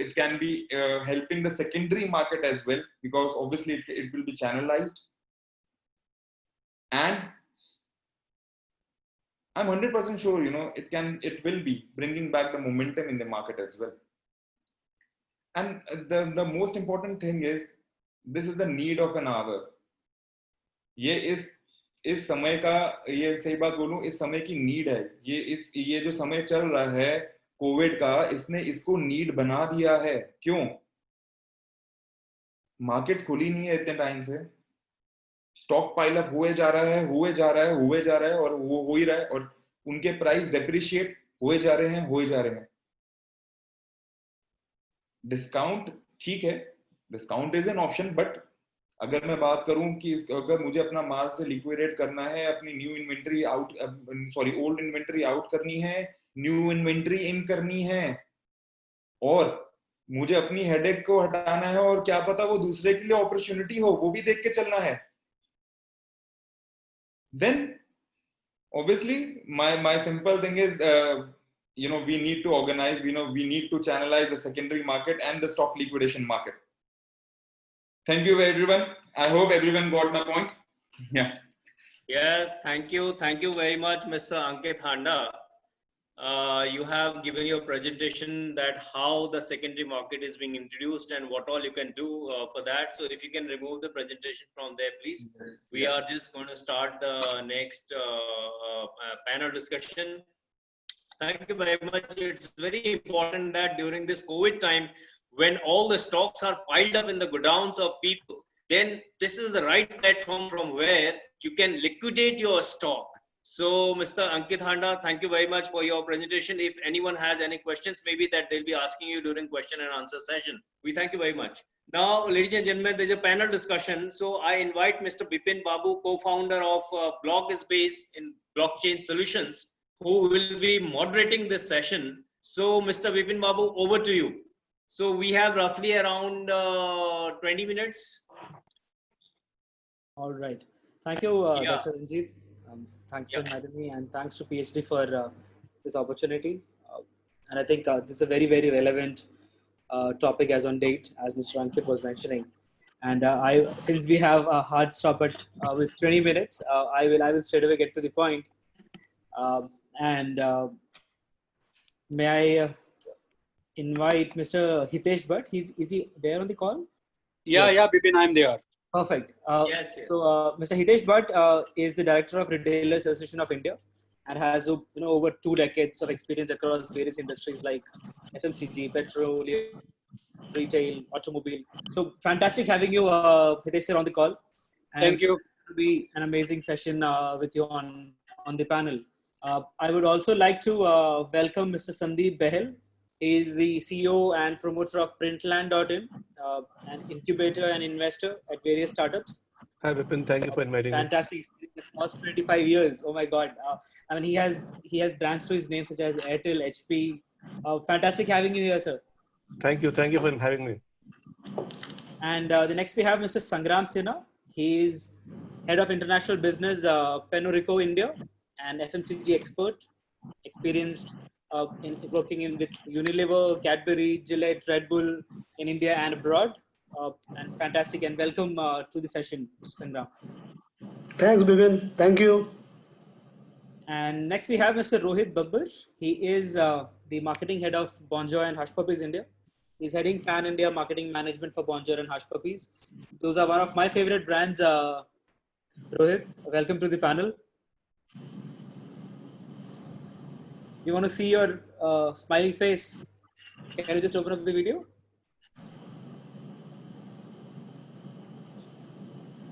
it can be helping the secondary market as well, because obviously it will be channelized, and I'm 100% sure, it will be bringing back the momentum in the market as well. And the most important thing is, this is the need of an hour. ये इस समय का, ये सही बात बोलूं, इस समय की नीड है, ये जो समय चल रहा है कोविड का, इसने इसको नीड बना दिया है। क्यों? मार्केट्स खुली नहीं है इतने टाइम से, स्टॉक पाइल अप हुए जा रहा है और वो हो ही रहा है, और उनके प्राइस डेप्रिशिएट हुए जा रहे हैं। डिस्काउंट ठीक है, discount is an option, but अगर मैं बात करूं कि अगर मुझे अपना माल से लिक्विडेट करना है, अपनी new inventory out, old inventory out करनी है, न्यू इन्वेंट्री इन करनी है, और मुझे अपनी हेडेक को हटाना है, और क्या पता वो दूसरे के लिए अपॉर्चुनिटी हो, वो भी देख के चलना है, then obviously my simple thing is, we need to organize, we need to channelize the secondary market and the stock liquidation market. Thank you everyone, I hope everyone got my point. Yeah. Yes, thank you very much, Mr. Ankit Handa. You have given your presentation that how the secondary market is being introduced and what all you can do for that. So if you can remove the presentation from there, please. Yes. We are just going to start the next panel discussion. Thank you very much. It's very important that during this COVID time, when all the stocks are piled up in the godowns of people, then this is the right platform from where you can liquidate your stock. So, Mr. Ankit Handa, thank you very much for your presentation. If anyone has any questions, maybe that they'll be asking you during question and answer session. We thank you very much. Now, ladies and gentlemen, there's a panel discussion. So I invite Mr. Bipin Babu, co-founder of Blockspace in Blockchain Solutions, who will be moderating this session. So, Mr. Bipin Babu, over to you. So we have roughly around 20 minutes. All right. Thank you, Dr. Ranjit. Thanks for inviting me, and thanks to PhD for this opportunity. And I think this is a very, very relevant topic as on date, as Mr. Ankit was mentioning. And since we have a hard stop at with 20 minutes, I will straight away get to the point. May I invite Mr. Hitesh Bhatt? Is he there on the call? Yeah, Yes. Bipin, I'm there. Perfect. Yes. So, Mr. Hitesh Bhatt is the director of Retailers Association of India and has over 2 decades of experience across various industries like FMCG, petroleum, retail, automobile. So fantastic having you, Hitesh, sir, on the call. And Thank you. It will be an amazing session with you on the panel. I would also like to welcome Mr. Sandeep Behel. He is the CEO and promoter of Printland.in, an incubator and investor at various startups. Hi, Vipin. Thank you for inviting me. Fantastic experience across 25 years. Oh my God! I mean, he has brands to his name such as Airtel, HP. Fantastic having you here, sir. Thank you. Thank you for having me. And the next we have Mr. Sangram Sinha. He is head of international business, Penorico India, and FMCG expert, experienced in working with Unilever, Cadbury, Gillette, Red Bull in India and abroad. And fantastic, and welcome to the session, Mr. Sangram. Thanks, Vipin. Thank you. And next we have Mr. Rohit Babbar. He is the marketing head of Bonjour and Hush Puppies India. He's heading Pan India marketing management for Bonjour and Hush Puppies. Those are one of my favorite brands. Rohit, welcome to the panel. You want to see your smiling face? Can you just open up the video?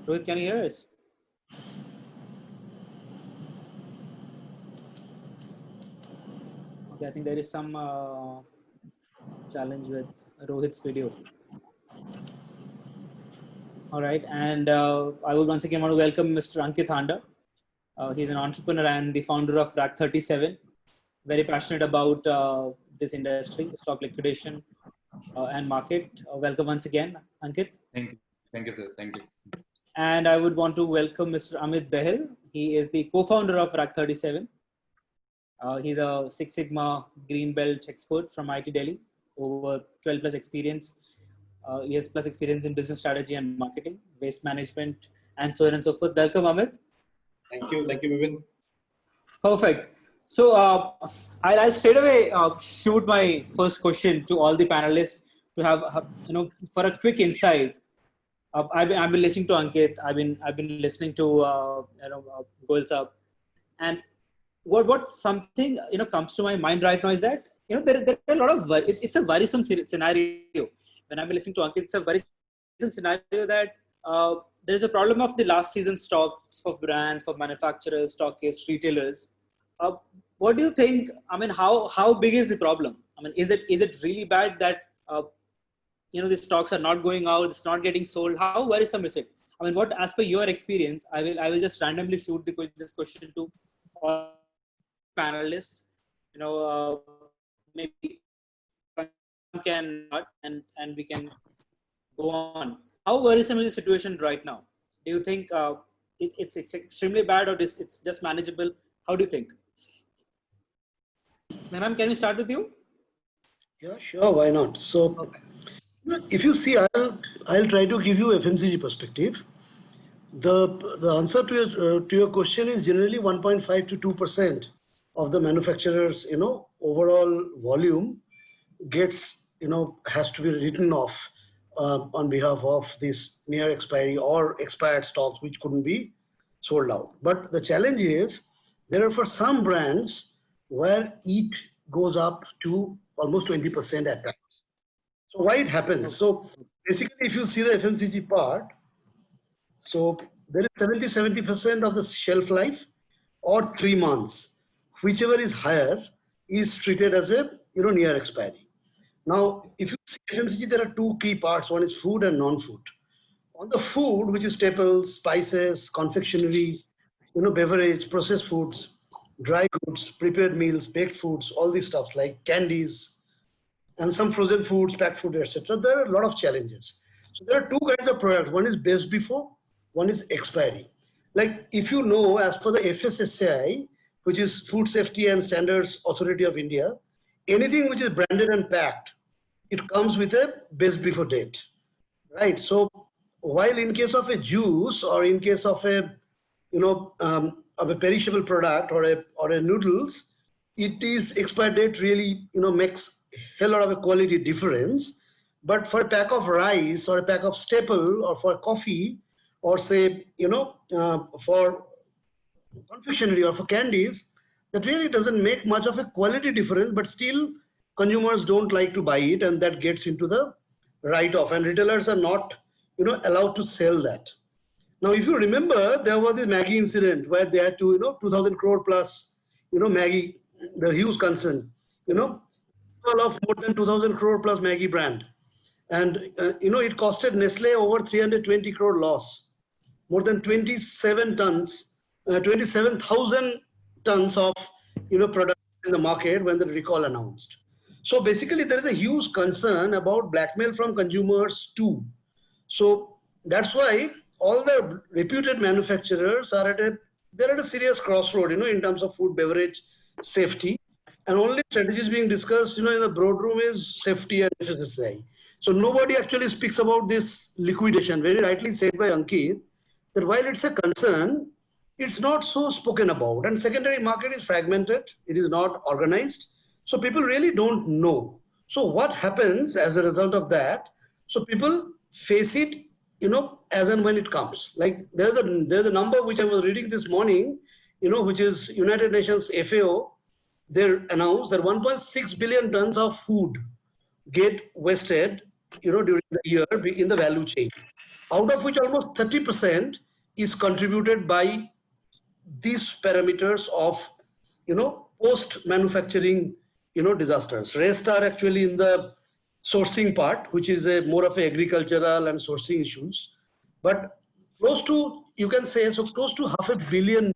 Rohit, can you hear us? Okay, I think there is some challenge with Rohit's video. All right. And I would once again want to welcome Mr. Ankit Handa. He's an entrepreneur and the founder of Rack 37. Very passionate about this industry, stock liquidation and market. Welcome once again, Ankit. Thank you, sir. Thank you. And I would want to welcome Mr. Amit Behel. He is the co-founder of Rack 37. He's a Six Sigma Green Belt expert from IIT Delhi, over 12 plus experience, years plus experience in business strategy and marketing, waste management, and so on and so forth. Welcome, Amit. Thank you, Vivin. Perfect. So I'll straight away shoot my first question to all the panelists to have for a quick insight. I've been listening to Ankit. I've been listening to Golsab, and what something comes to my mind right now is that there are a lot of it's a worrisome scenario. When I'm listening to Ankit, it's a worrisome scenario that there is a problem of the last season stocks for brands, for manufacturers, stockists, retailers. What do you think? I mean, how big is the problem? I mean, is it really bad that the stocks are not going out, it's not getting sold? How worrisome is it? I mean, what, as per your experience, I will just randomly shoot this question to all panelists. Maybe can and we can go on. How worrisome is the situation right now? Do you think it's extremely bad, or it's just manageable? How do you think? Ma'am, can we start with you? Yeah, sure. Why not? So, Okay. if you see, I'll try to give you FMCG perspective. The answer to your question is generally 1.5 to 2% of the manufacturers overall volume gets has to be written off on behalf of this near expiry or expired stocks which couldn't be sold out. But the challenge is there are for some brands where it goes up to almost 20% at times. So why it happens? So basically, if you see the FMCG part, so there is 70% of the shelf life or 3 months, whichever is higher is treated as a near expiry. Now, if you see FMCG, there are two key parts. One is food and non-food. On the food, which is staples, spices, confectionery, beverage, processed foods, dry goods, prepared meals, baked foods, all these stuffs like candies, and some frozen foods, packed food, etc. There are a lot of challenges. So there are two kinds of products. One is best before, one is expiry. Like if you know, as per the FSSAI, which is Food Safety and Standards Authority of India, anything which is branded and packed, it comes with a best before date, right? So while in case of a juice or in case of a of a perishable product or a noodles, it is expired date really makes a hell lot of a quality difference. But for a pack of rice or a pack of staple or for coffee or say for confectionery or for candies, that really doesn't make much of a quality difference, but still consumers don't like to buy it, and that gets into the write-off, and retailers are not allowed to sell that. Now, if you remember, there was this Maggi incident where they had to 2,000 crore plus Maggi, the huge concern, of more than 2,000 crore plus Maggi brand, and it costed Nestle over 320 crore loss, more than 27,000 tons of product in the market when the recall announced. So basically, there is a huge concern about blackmail from consumers too. So that's why all the reputed manufacturers are at a serious crossroad, in terms of food, beverage, safety, and only strategies being discussed, in the boardroom is safety and FSSAI. So nobody actually speaks about this liquidation. Very rightly said by Ankit that while it's a concern, it's not so spoken about. And secondary market is fragmented. It is not organized. So people really don't know. So what happens as a result of that? So people face it, as and when it comes. Like there's a number which I was reading this morning, which is United Nations FAO. They announced that 1.6 billion tons of food get wasted, during the year in the value chain, out of which almost 30% is contributed by these parameters of, post-manufacturing, disasters. Rest are actually in the sourcing part, which is more of a agricultural and sourcing issues. But close to, you can say, so close to 500 million,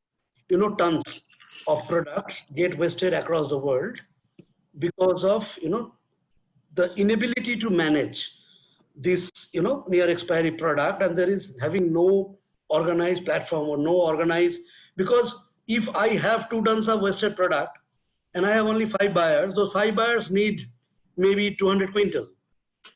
tons of products get wasted across the world because of, the inability to manage this, near expiry product, and there is having no organized platform or no organized, because if I have 2 tons of wasted product and I have only 5 buyers, those 5 buyers need maybe 200 quintal.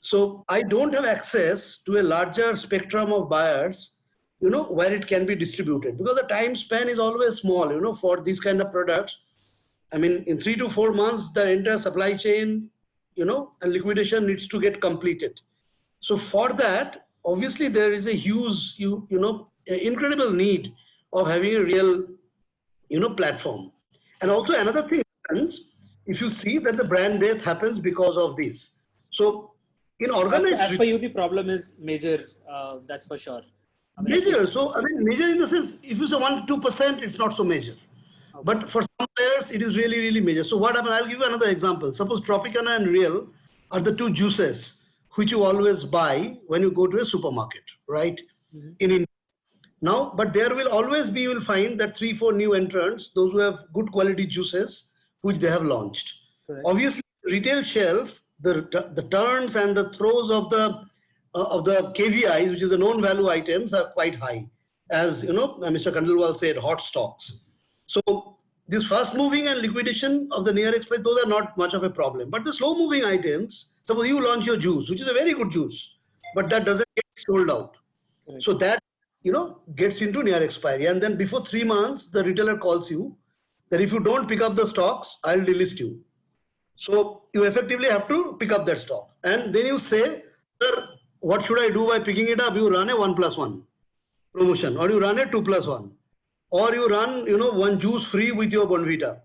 So I don't have access to a larger spectrum of buyers, where it can be distributed, because the time span is always small, for these kind of products. I mean, in 3 to 4 months, the entire supply chain, and liquidation needs to get completed. So for that, obviously there is a huge, incredible need of having a real, platform. And also another thing happens, if you see that the brand death happens because of this. So in organized, as per you, the problem is major. That's for sure. I mean, major. So I mean, major in the sense, if you say 1 to 2%, it's not so major. Okay. But for some players, it is really, really major. So what happened? I'll give you another example. Suppose Tropicana and Real are the 2 juices which you always buy when you go to a supermarket, right? Mm-hmm. In India. Now, but there will always be, you will find that 3, 4 new entrants, those who have good quality juices, which they have launched. Correct. Obviously, retail shelf, the turns and the throws of the KVIs, which is the known value items, are quite high. As Mr. Khandelwal said, hot stocks. So this fast moving and liquidation of the near expiry, those are not much of a problem. But the slow moving items, suppose you launch your juice, which is a very good juice, but that doesn't get sold out. Correct. So that, gets into near expiry. And then before 3 months, the retailer calls you that if you don't pick up the stocks, I'll delist you. So you effectively have to pick up that stock. And then you say, sir, what should I do by picking it up? You run a 1+1 promotion, or you run a 2+1, or you run, 1 juice free with your Bonvita,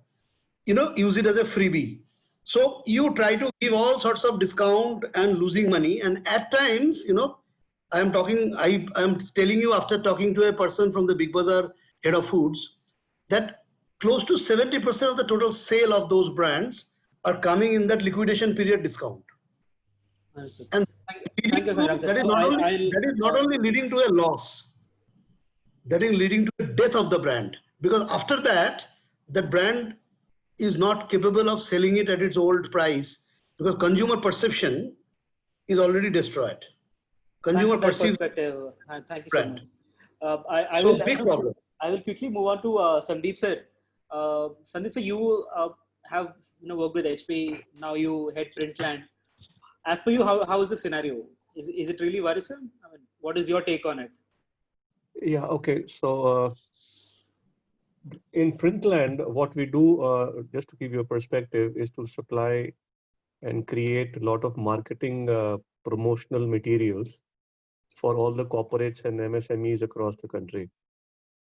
use it as a freebie. So you try to give all sorts of discount and losing money. And at times, I am telling you after talking to a person from the Big Bazaar head of foods, that close to 70% of the total sale of those brands are coming in that liquidation period discount. And Thank you, Sangram. that is not only leading to a loss, that is leading to the death of the brand, because after that, the brand is not capable of selling it at its old price, because consumer perception is already destroyed. Consumer perspective. Thank you so much. I will quickly move on to Sandeep sir. Sandeep sir, you have worked with HP. Now you head Printland. As per you, how is the scenario? Is it really worrisome? I mean, what is your take on it? Yeah. Okay. So in Printland, what we do, just to give you a perspective, is to supply and create a lot of marketing promotional materials for all the corporates and MSMEs across the country.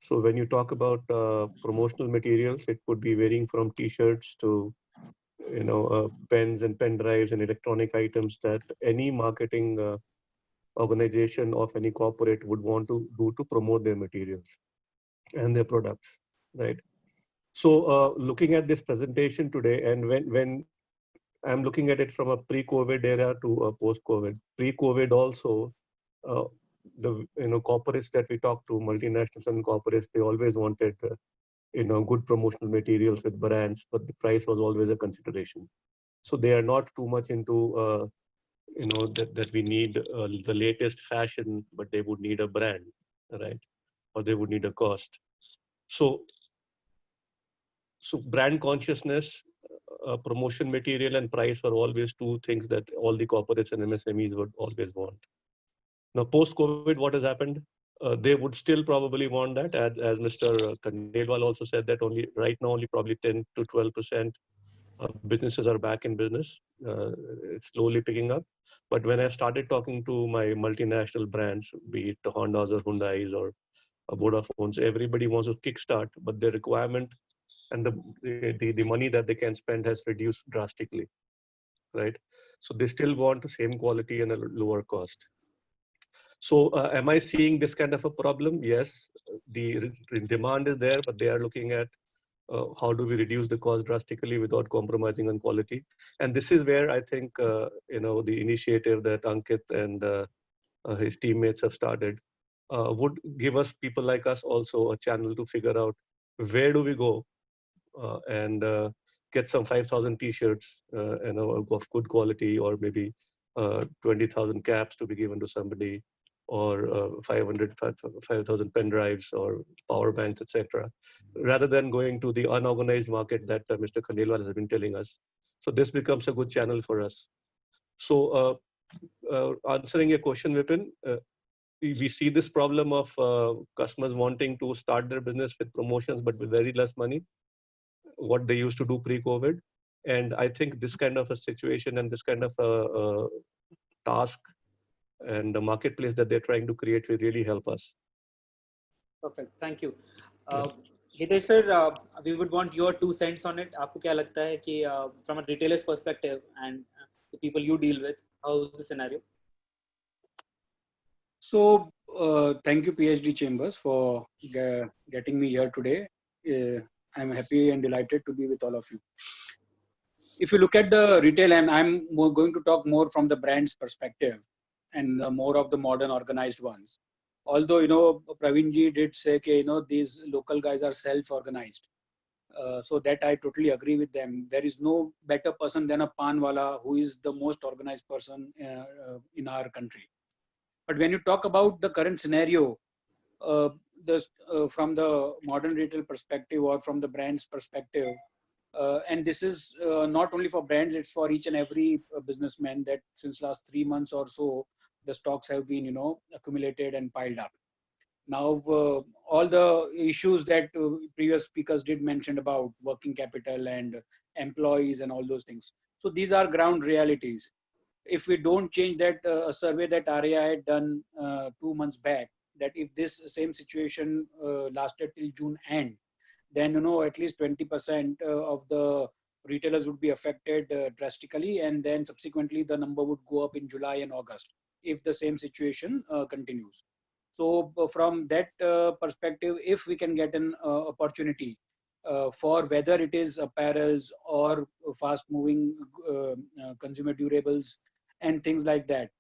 So when you talk about promotional materials, it could be varying from T-shirts to pens and pen drives and electronic items that any marketing organization of any corporate would want to do to promote their materials and their products, right? So looking at this presentation today, and when I'm looking at it from a pre-COVID era to a post-COVID. Pre-COVID also, the corporates that we talk to, multinationals and corporates, they always wanted good promotional materials with brands, but the price was always a consideration. So they are not too much into that we need the latest fashion, but they would need a brand, right? Or they would need a cost. So brand consciousness, promotion material and price are always 2 things that all the corporates and MSMEs would always want. Now, post-COVID, what has happened? They would still probably want that, as Mr. Khandelwal also said, that right now only probably 10 to 12% of businesses are back in business. It's slowly picking up. But when I started talking to my multinational brands, be it the Hondas or Hyundais or Vodafones, everybody wants to kickstart, but their requirement and the money that they can spend has reduced drastically, right? So they still want the same quality and a lower cost. So am I seeing this kind of a problem? Yes, the demand is there, but they are looking at how do we reduce the cost drastically without compromising on quality. And this is where I think, the initiative that Ankit and his teammates have started would give us, people like us, also a channel to figure out where do we go and get some 5,000 t-shirts of good quality, or maybe 20,000 caps to be given to somebody, or 5,000 pen drives or power banks, etc., rather than going to the unorganized market that Mr. Khandelwal has been telling us. So this becomes a good channel for us. So answering your question, Vipin, we see this problem of customers wanting to start their business with promotions but with very less money, what they used to do pre-COVID. And I think this kind of a situation and this kind of a task and the marketplace that they're trying to create will really help us. Perfect. Thank you. Hitesh sir, we would want your 2 cents on it. आपको क्या लगता है कि from a retailer's perspective and the people you deal with, how is the scenario? So thank you PhD Chambers for getting me here today. I'm happy and delighted to be with all of you. If you look at the retail, and I'm going to talk more from the brand's perspective and more of the modern organized ones. Although, Praveen ji did say, these local guys are self-organized. So that I totally agree with them. There is no better person than a panwala who is the most organized person in our country. But when you talk about the current scenario, from the modern retail perspective or from the brand's perspective, and this is not only for brands, it's for each and every businessman, that since last 3 months or so, the stocks have been, accumulated and piled up. Now, all the issues that previous speakers did mention about working capital and employees and all those things. So these are ground realities. If we don't change that, a survey that RAI had done 2 months back, that if this same situation lasted till June end, then at least 20% of the retailers would be affected drastically, and then subsequently the number would go up in July and August if the same situation continues. So from that perspective, if we can get an opportunity for whether it is apparels or fast moving consumer durables and things like that,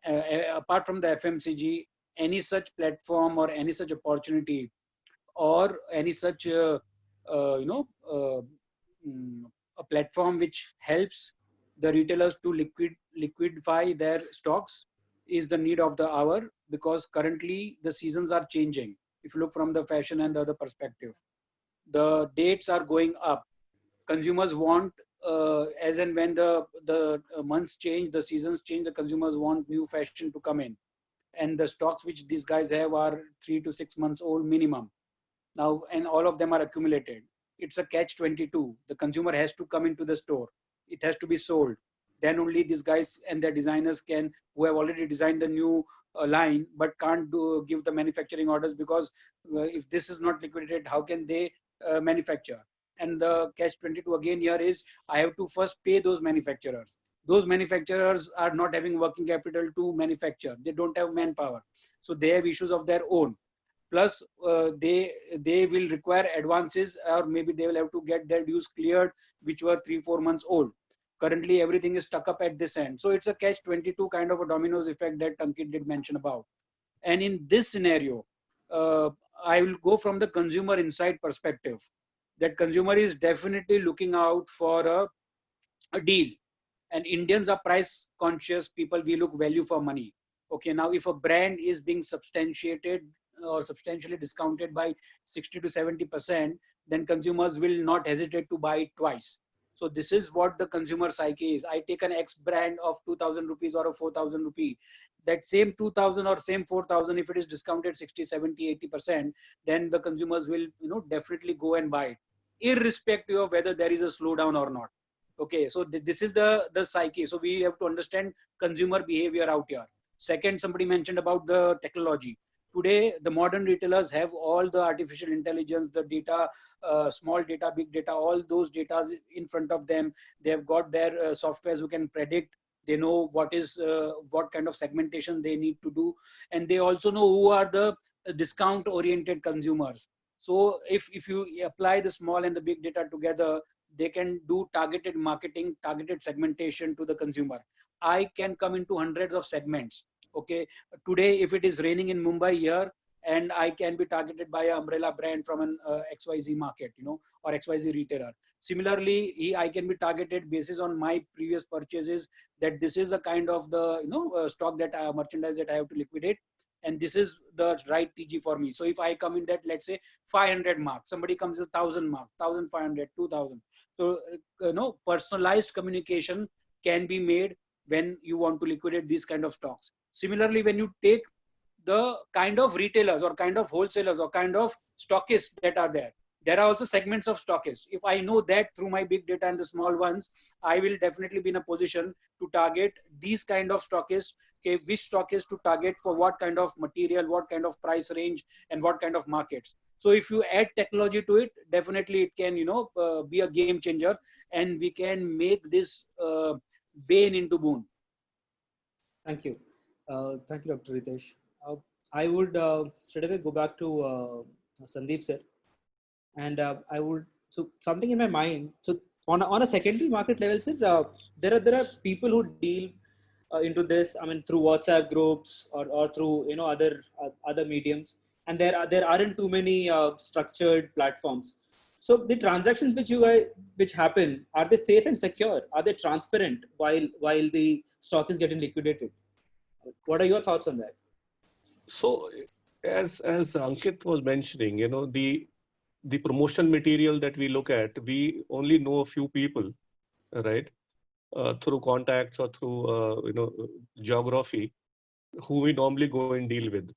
apart from the FMCG, any such platform or any such opportunity or any such a platform which helps the retailers to liquidify their stocks is the need of the hour, because currently the seasons are changing. If you look from the fashion and the other perspective, the dates are going up. Consumers want, as and when the months change, the seasons change, the consumers want new fashion to come in. And the stocks which these guys have are 3 to 6 months old minimum. Now, and all of them are accumulated. It's a catch-22. The consumer has to come into the store. It has to be sold. Then only these guys and their designers can, who have already designed the new line, but can't give the manufacturing orders, because if this is not liquidated, how can they manufacture? And the catch-22 again here is, I have to first pay those manufacturers. Those manufacturers are not having working capital to manufacture. They don't have manpower. So they have issues of their own. Plus, they will require advances, or maybe they will have to get their dues cleared, which were 3-4 months old. Currently, everything is stuck up at this end. So it's a catch-22 kind of a dominoes effect that Ankit did mention about. And in this scenario, I will go from the consumer insight perspective. That consumer is definitely looking out for a deal. And Indians are price conscious people. We look value for money. Okay, now if a brand is being substantiated or substantially discounted by 60 to 70%, then consumers will not hesitate to buy it twice. So this is what the consumer psyche is. I take an X brand of 2,000 rupees or a 4,000 rupee. That same 2,000 or same 4,000, if it is discounted 60, 70, 80%, then the consumers will definitely go and buy it, irrespective of whether there is a slowdown or not. Okay, so this is the psyche. So we have to understand consumer behavior out here. Second, somebody mentioned about the technology. Today, the modern retailers have all the artificial intelligence, the data, small data, big data, all those data in front of them. They have got their softwares who can predict. They know what kind of segmentation they need to do. And they also know who are the discount-oriented consumers. So if you apply the small and the big data together, they can do targeted marketing, targeted segmentation to the consumer. I can come into hundreds of segments. Okay, today if it is raining in Mumbai here, and I can be targeted by an umbrella brand from an XYZ market, or XYZ retailer. Similarly, I can be targeted basis on my previous purchases, that this is the kind of the stock that merchandise that I have to liquidate, and this is the right TG for me. So if I come in that, let's say 500 mark, somebody comes with 1000 mark, 1500, 2000. So personalized communication can be made when you want to liquidate these kind of stocks. Similarly, when you take the kind of retailers or kind of wholesalers or kind of stockists that are there, there are also segments of stockists. If I know that through my big data and the small ones, I will definitely be in a position to target these kind of stockists. Okay, which stockists to target for what kind of material, what kind of price range, and what kind of markets. So if you add technology to it, definitely it can be a game changer, and we can make this bane into boon. Thank you. Thank you, Dr. Ritesh. I would straight away go back to Sandeep sir, and I would, so something in my mind. So on a secondary market level, sir, there are people who deal into this. I mean, through WhatsApp groups or through other mediums, and there aren't too many structured platforms. So the transactions which happen, are they safe and secure? Are they transparent while the stock is getting liquidated? What are your thoughts on that? So as Ankit was mentioning, the promotion material that we look at, we only know a few people, right? Through contacts or through geography, who we normally go and deal with.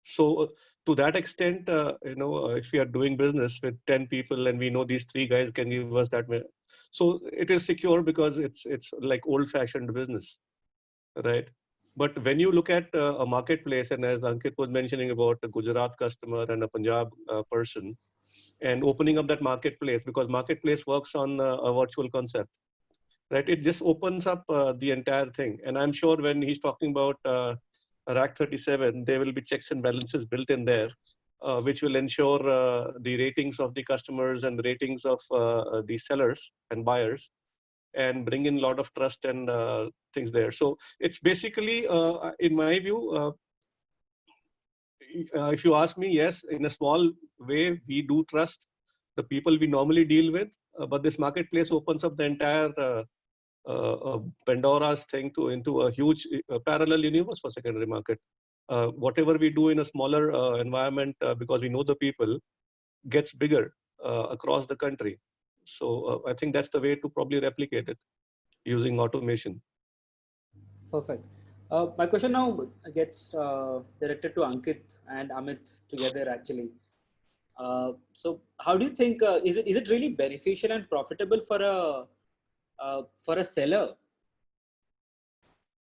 So to that extent, if we are doing business with 10 people and we know these 3 guys can give us that, so it is secure because it's like old-fashioned business, right? But when you look at a marketplace, and as Ankit was mentioning about a Gujarat customer and a Punjab person, and opening up that marketplace, because marketplace works on a virtual concept, right? It just opens up the entire thing. And I'm sure when he's talking about Rack 37, there will be checks and balances built in there, which will ensure the ratings of the customers and the ratings of the sellers and buyers, and bring in a lot of trust and things there. So it's basically, in my view, if you ask me, yes, in a small way, we do trust the people we normally deal with, but this marketplace opens up the entire Pandora's thing into a huge parallel universe for secondary market. Whatever we do in a smaller environment, because we know the people, gets bigger across the country. So I think that's the way to probably replicate it using automation. Perfect. My question now gets directed to Ankit and Amit together, actually. So how do you think, is it really beneficial and profitable for a seller?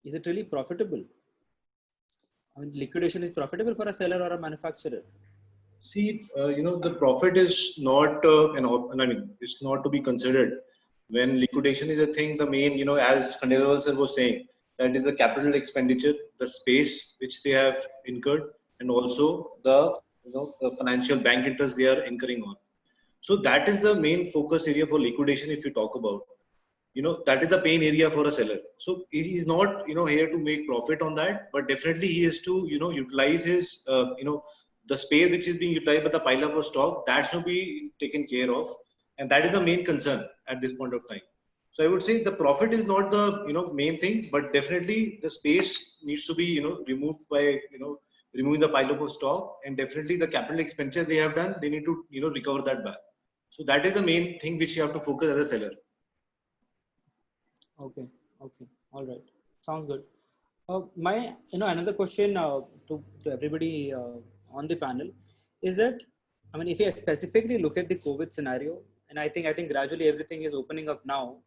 Is it really profitable? I mean, liquidation is profitable for a seller or a manufacturer? See, the profit is not, it's not to be considered. When liquidation is a thing, the main, as Khandelwal sir was saying, that is the capital expenditure, the space which they have incurred, and also the financial bank interest they are incurring on. So that is the main focus area for liquidation. If you talk about, that is the pain area for a seller. So he is not, here to make profit on that, but definitely he has to, utilize his, the space which is being utilized by the pile up of stock, that should be taken care of. And that is the main concern at this point of time. So I would say the profit is not the, main thing, but definitely the space needs to be, removed by, removing the pile up of stock, and definitely the capital expenditure they have done, they need to, recover that back. So that is the main thing which you have to focus as a seller. Okay. All right. Sounds good. My, another question to everybody on the panel is that, I mean, if you specifically look at the COVID scenario, and I think gradually everything is opening up now.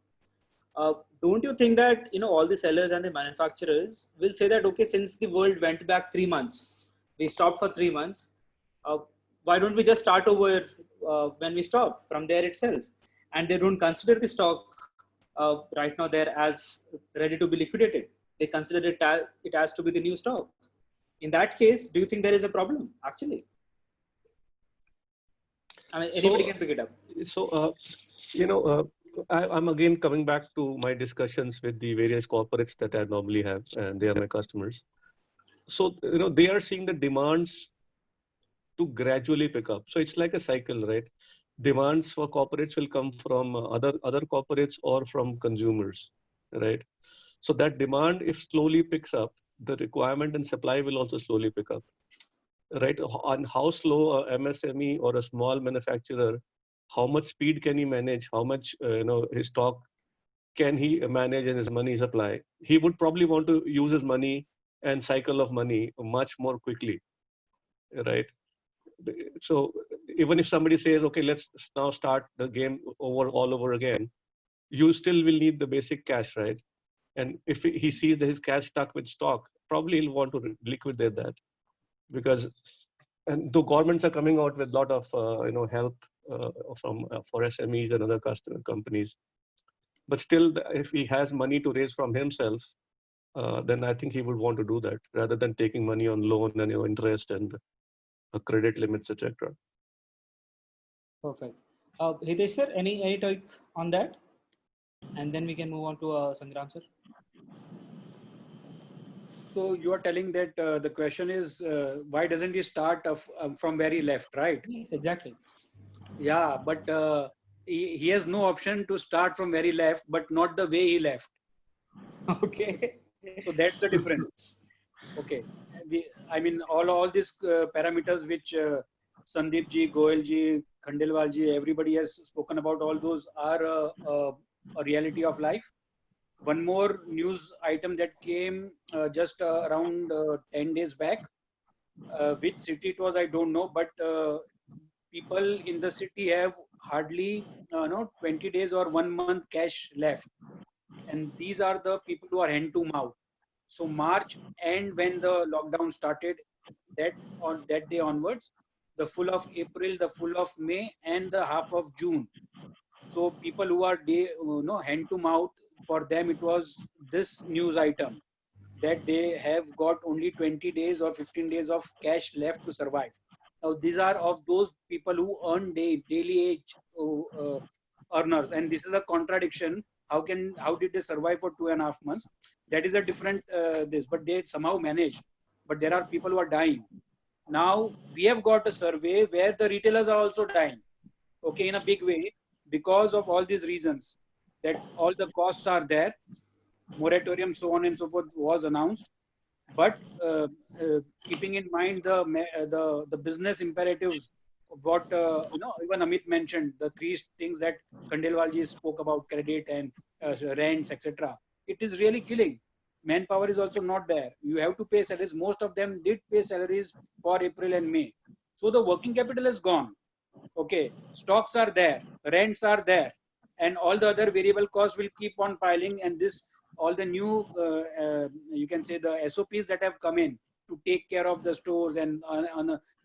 Don't you think that, all the sellers and the manufacturers will say that, okay, since the world went back 3 months, we stopped for 3 months. Why don't we just start over when we stop from there itself? And they don't consider the stock right now there as ready to be liquidated. They consider it has to be the new stock. In that case, do you think there is a problem actually? I mean, anybody can pick it up. So, I'm again coming back to my discussions with the various corporates that I normally have, and they are my customers. So, they are seeing the demands to gradually pick up. So it's like a cycle, right? Demands for corporates will come from other corporates or from consumers, right? So that demand, if slowly picks up, the requirement and supply will also slowly pick up, right? On how slow a MSME or a small manufacturer, how much speed can he manage? How much his stock can he manage and his money supply? He would probably want to use his money and cycle of money much more quickly, right? So even if somebody says, okay, let's now start the game all over again, you still will need the basic cash, right? And if he sees that his cash stuck with stock, probably he'll want to liquidate that, because, and the governments are coming out with a lot of help for SMEs and other customer companies. But still, if he has money to raise from himself, then I think he would want to do that rather than taking money on loan and interest and credit limits, etc. Perfect. Hitesh sir, any take on that? And then we can move on to Sangram sir. So you are telling that the question is why doesn't he start from very left, right? Yes, exactly. Yeah, but he has no option to start from very left, but not the way he left. Okay. So that's the difference. Okay. I mean, all these parameters which Sandeep ji, Goel ji, Khandelwal ji, everybody has spoken about, all those are a reality of life. One more news item that came just around 10 days back. Which city it was, I don't know, but people in the city have hardly 20 days or 1 month cash left. And these are the people who are hand to mouth. So March and when the lockdown started, that on that day onwards, the full of April, the full of May, and the half of June. So people who are hand to mouth, for them it was this news item that they have got only 20 days or 15 days of cash left to survive. Now these are of those people who earn daily earners, and this is a contradiction. How did they survive for 2.5 months? That is a different but they somehow managed. But there are people who are dying. Now we have got a survey where the retailers are also dying, okay, in a big way, because of all these reasons, that all the costs are there, moratorium, so on and so forth was announced. But keeping in mind the business imperatives, what even Amit mentioned, the three things that Khandelwalji spoke about, credit and rents, etc. It is really killing. Manpower is also not there. You have to pay salaries. Most of them did pay salaries for April and May. So the working capital is gone. Okay, stocks are there, rents are there, and all the other variable costs will keep on piling. And this, all the new, you can say the SOPs that have come in to take care of the stores, and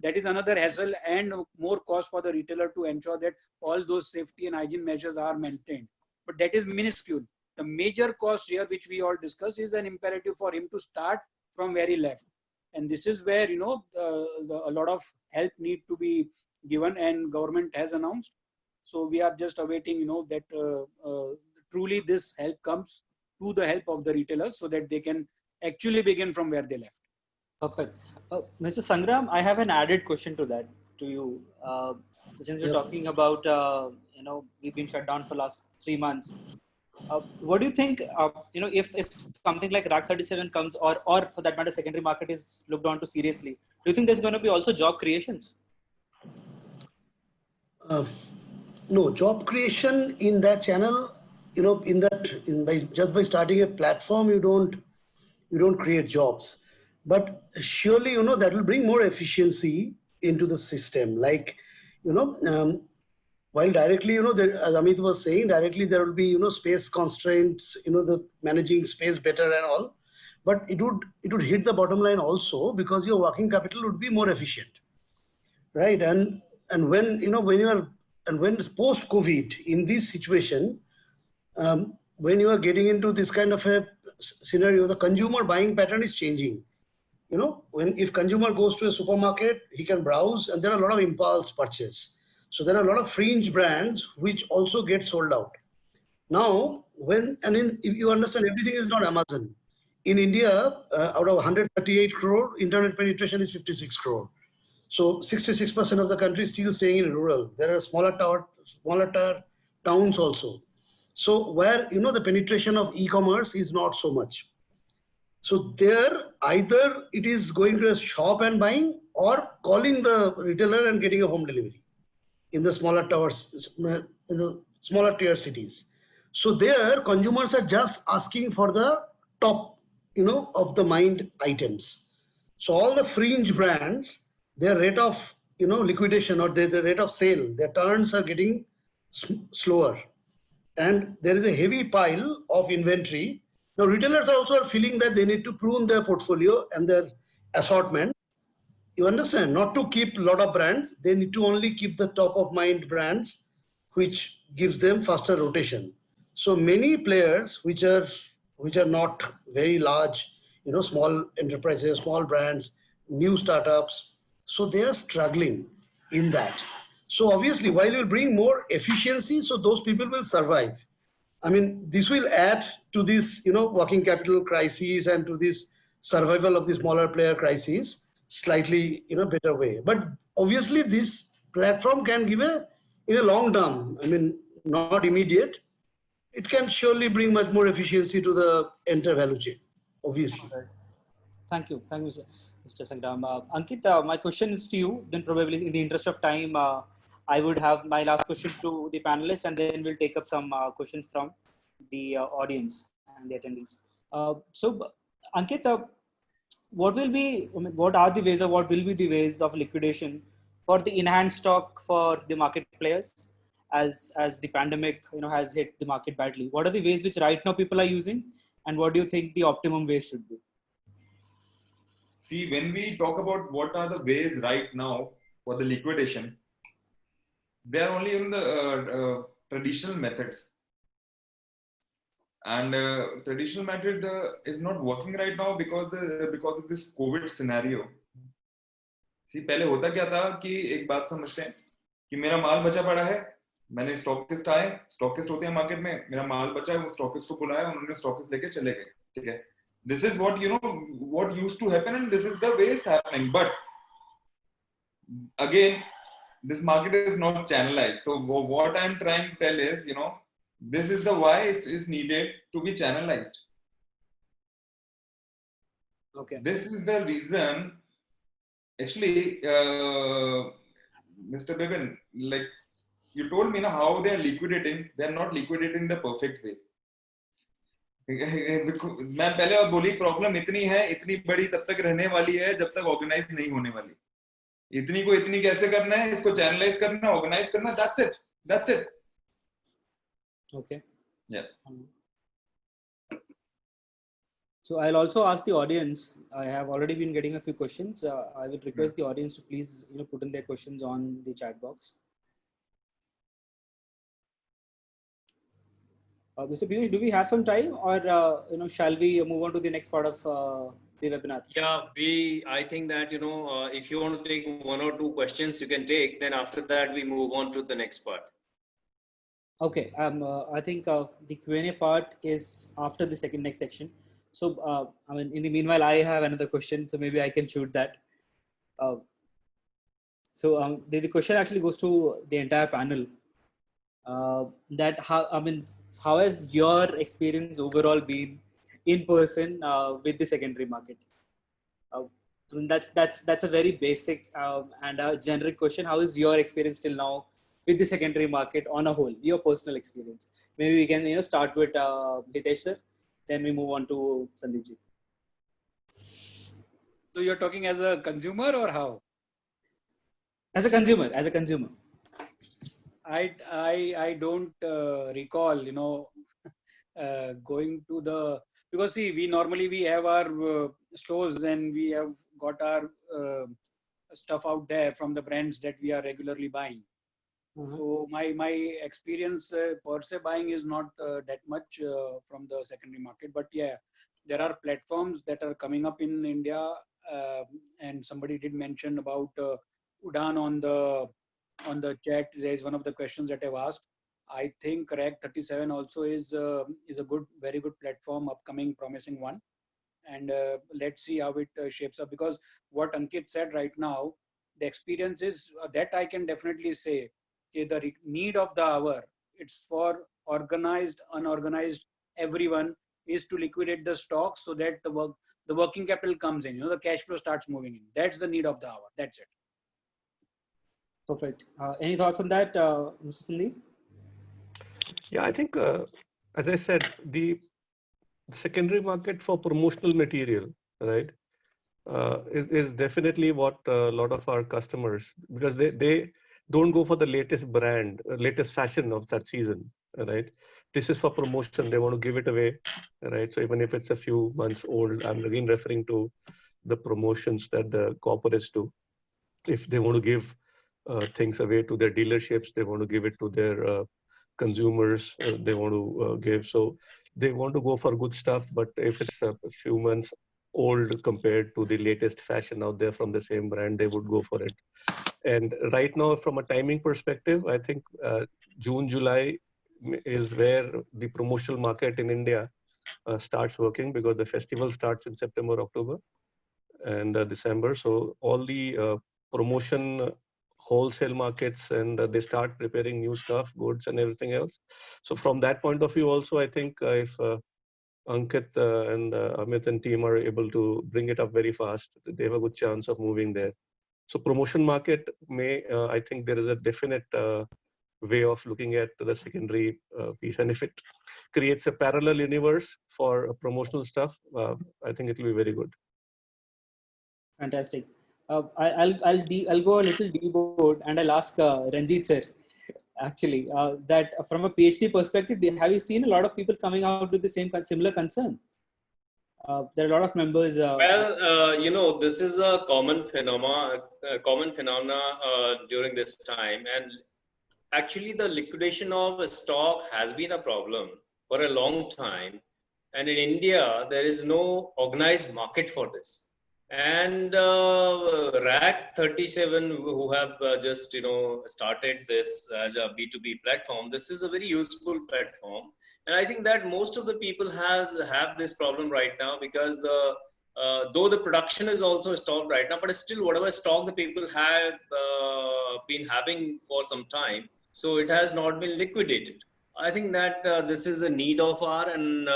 that is another hassle and more cost for the retailer to ensure that all those safety and hygiene measures are maintained. But that is minuscule. The major cost here, which we all discuss, is an imperative for him to start from very left. And this is where, a lot of help need to be given, and government has announced. So we are just awaiting, that truly this help comes to the help of the retailers, so that they can actually begin from where they left. Perfect. Mr. Sangram, I have an added question to that, to you. So since we're talking about, we've been shut down for last 3 months. What do you think, if something like RAG 37 comes, or for that matter, secondary market is looked on to seriously, do you think there's going to be also job creations? No, job creation in that channel, just by starting a platform, you don't create jobs. But surely, that will bring more efficiency into the system. Like, while directly, as Amit was saying, directly there will be, space constraints, the managing space better and all. But it would hit the bottom line also, because your working capital would be more efficient, right? And when when it's post-COVID, in this situation, when you are getting into this kind of a scenario, the consumer buying pattern is changing. If consumer goes to a supermarket, he can browse, and there are a lot of impulse purchase. So there are a lot of fringe brands which also get sold out. Now, if you understand, everything is not Amazon. in India, out of 138 crore, internet penetration is 56 crore. So 66% of the country is still staying in rural. There are smaller towns also. So where, the penetration of e-commerce is not so much. So there, either it is going to a shop and buying, or calling the retailer and getting a home delivery in the smaller towers, in the smaller tier cities. So there, consumers are just asking for the top, of the mind items. So all the fringe brands, their rate of, liquidation, or the rate of sale, their turns are getting slower. And there is a heavy pile of inventory. Now retailers are also feeling that they need to prune their portfolio and their assortment. You understand? Not to keep a lot of brands, they need to only keep the top of mind brands, which gives them faster rotation. So many players which are not very large, small enterprises, small brands, new startups, so they are struggling in that. So obviously, while you bring more efficiency, so those people will survive. I mean, this will add to this, working capital crisis and to this survival of the smaller player crisis slightly, better way. But obviously, this platform can give in a long term, I mean, not immediate, it can surely bring much more efficiency to the entire value chain, obviously. Thank you, Mr. Sangram. Ankit, my question is to you. Then probably in the interest of time, I would have my last question to the panelists, and then we'll take up some questions from the audience and the attendees. So, Ankit, what are the ways, or what will be the ways of liquidation for the in-hand stock for the market players, as the pandemic has hit the market badly? What are the ways which right now people are using, and what do you think the optimum ways should be? See, when we talk about what are the ways right now for the liquidation, they are only in the traditional methods. And traditional method is not working right now because of this COVID scenario. See, पहले होता क्या था कि एक बात समझते हैं कि मेरा माल बचा पड़ा है, मैंने स्टॉकिस्ट आए, स्टॉकिस्ट होते हैं मार्केट में, मेरा माल बचा है, वो स्टॉकिस्ट को बुलाया, उन्होंने स्टॉकिस्ट लेके चले गए, ठीक है. This is what what used to happen, and this is the way it's happening. But again, this market is not channelized. So what I'm trying to tell is, this is the why it is needed to be channelized. Okay. This is the reason. Actually, Mr. Bibin, like you told me how they are liquidating. They are not liquidating the perfect way. मैं पहले और बोली problem इतनी है, इतनी बड़ी तब तक रहने वाली है जब तक ऑर्गेनाइज नहीं होने वाली. इतनी को इतनी कैसे करना है, इसको चैनलाइज करना, ऑर्गेनाइज करना, that's it. Okay. Yeah. So I'll also ask the audience. I have already been getting a few questions. I will request the audience to please put in their questions on the chat box. Mr. Piyush, do we have some time, or shall we move on to the next part of the webinar? Yeah, I think that if you want to take one or two questions, you can take. Then after that, we move on to the next part. Okay. I think the Q&A part is after the next section. So I mean, in the meanwhile, I have another question, so maybe I can shoot that. So the question actually goes to the entire panel. How has your experience overall been in person with the secondary market? That's a very basic and a generic question. How is your experience till now with the secondary market on a whole? Your personal experience. Maybe we can start with Hitesh sir, then we move on to Sandeep ji. So you're talking as a consumer or how? As a consumer. I don't recall, going to the, because see, we have our stores and we have got our stuff out there from the brands that we are regularly buying. Mm-hmm. So my experience per se buying is not that much from the secondary market, but yeah, there are platforms that are coming up in India, and somebody did mention about Udaan on the chat. There is one of the questions that I've asked. I think Rag 37 also is a very good platform, upcoming promising one. and let's see how it shapes up. Because what Ankit said right now, the experience is that I can definitely say the need of the hour, it's for organized, unorganized, everyone, is to liquidate the stock so that the working capital comes in, the cash flow starts moving in. That's the need of the hour. That's it. Perfect. Any thoughts on that, Mr. Sandeep? Yeah, I think, as I said, the secondary market for promotional material, right, is definitely what a lot of our customers, because they don't go for the latest brand, latest fashion of that season, right? This is for promotion. They want to give it away, right? So even if it's a few months old, I'm again referring to the promotions that the corporates do. If they want to give things away to their dealerships, they want to give it to their consumers, they want to give. So they want to go for good stuff, but if it's a few months old compared to the latest fashion out there from the same brand, they would go for it. And right now, from a timing perspective, I think June, July is where the promotional market in India starts working, because the festival starts in September, October, and December. So all the promotion wholesale markets, and they start preparing new stuff, goods and everything else. So from that point of view also, I think if Ankit and Amit and team are able to bring it up very fast, they have a good chance of moving there. So promotion market may, I think there is a definite way of looking at the secondary piece. And if it creates a parallel universe for promotional stuff, I think it will be very good. Fantastic. I'll go a little deboard and I'll ask Ranjit sir, actually, that from a PhD perspective, have you seen a lot of people coming out with the similar concern? There are a lot of members. This is a common phenomena during this time, and actually the liquidation of a stock has been a problem for a long time. And in India, there is no organized market for this. And RAC 37, who have just started this as a B2B platform, this is a very useful platform. And I think that most of the people have this problem right now, because though the production is also stocked right now, but still whatever stock the people have been having for some time, so it has not been liquidated. I think that this is a need of our, and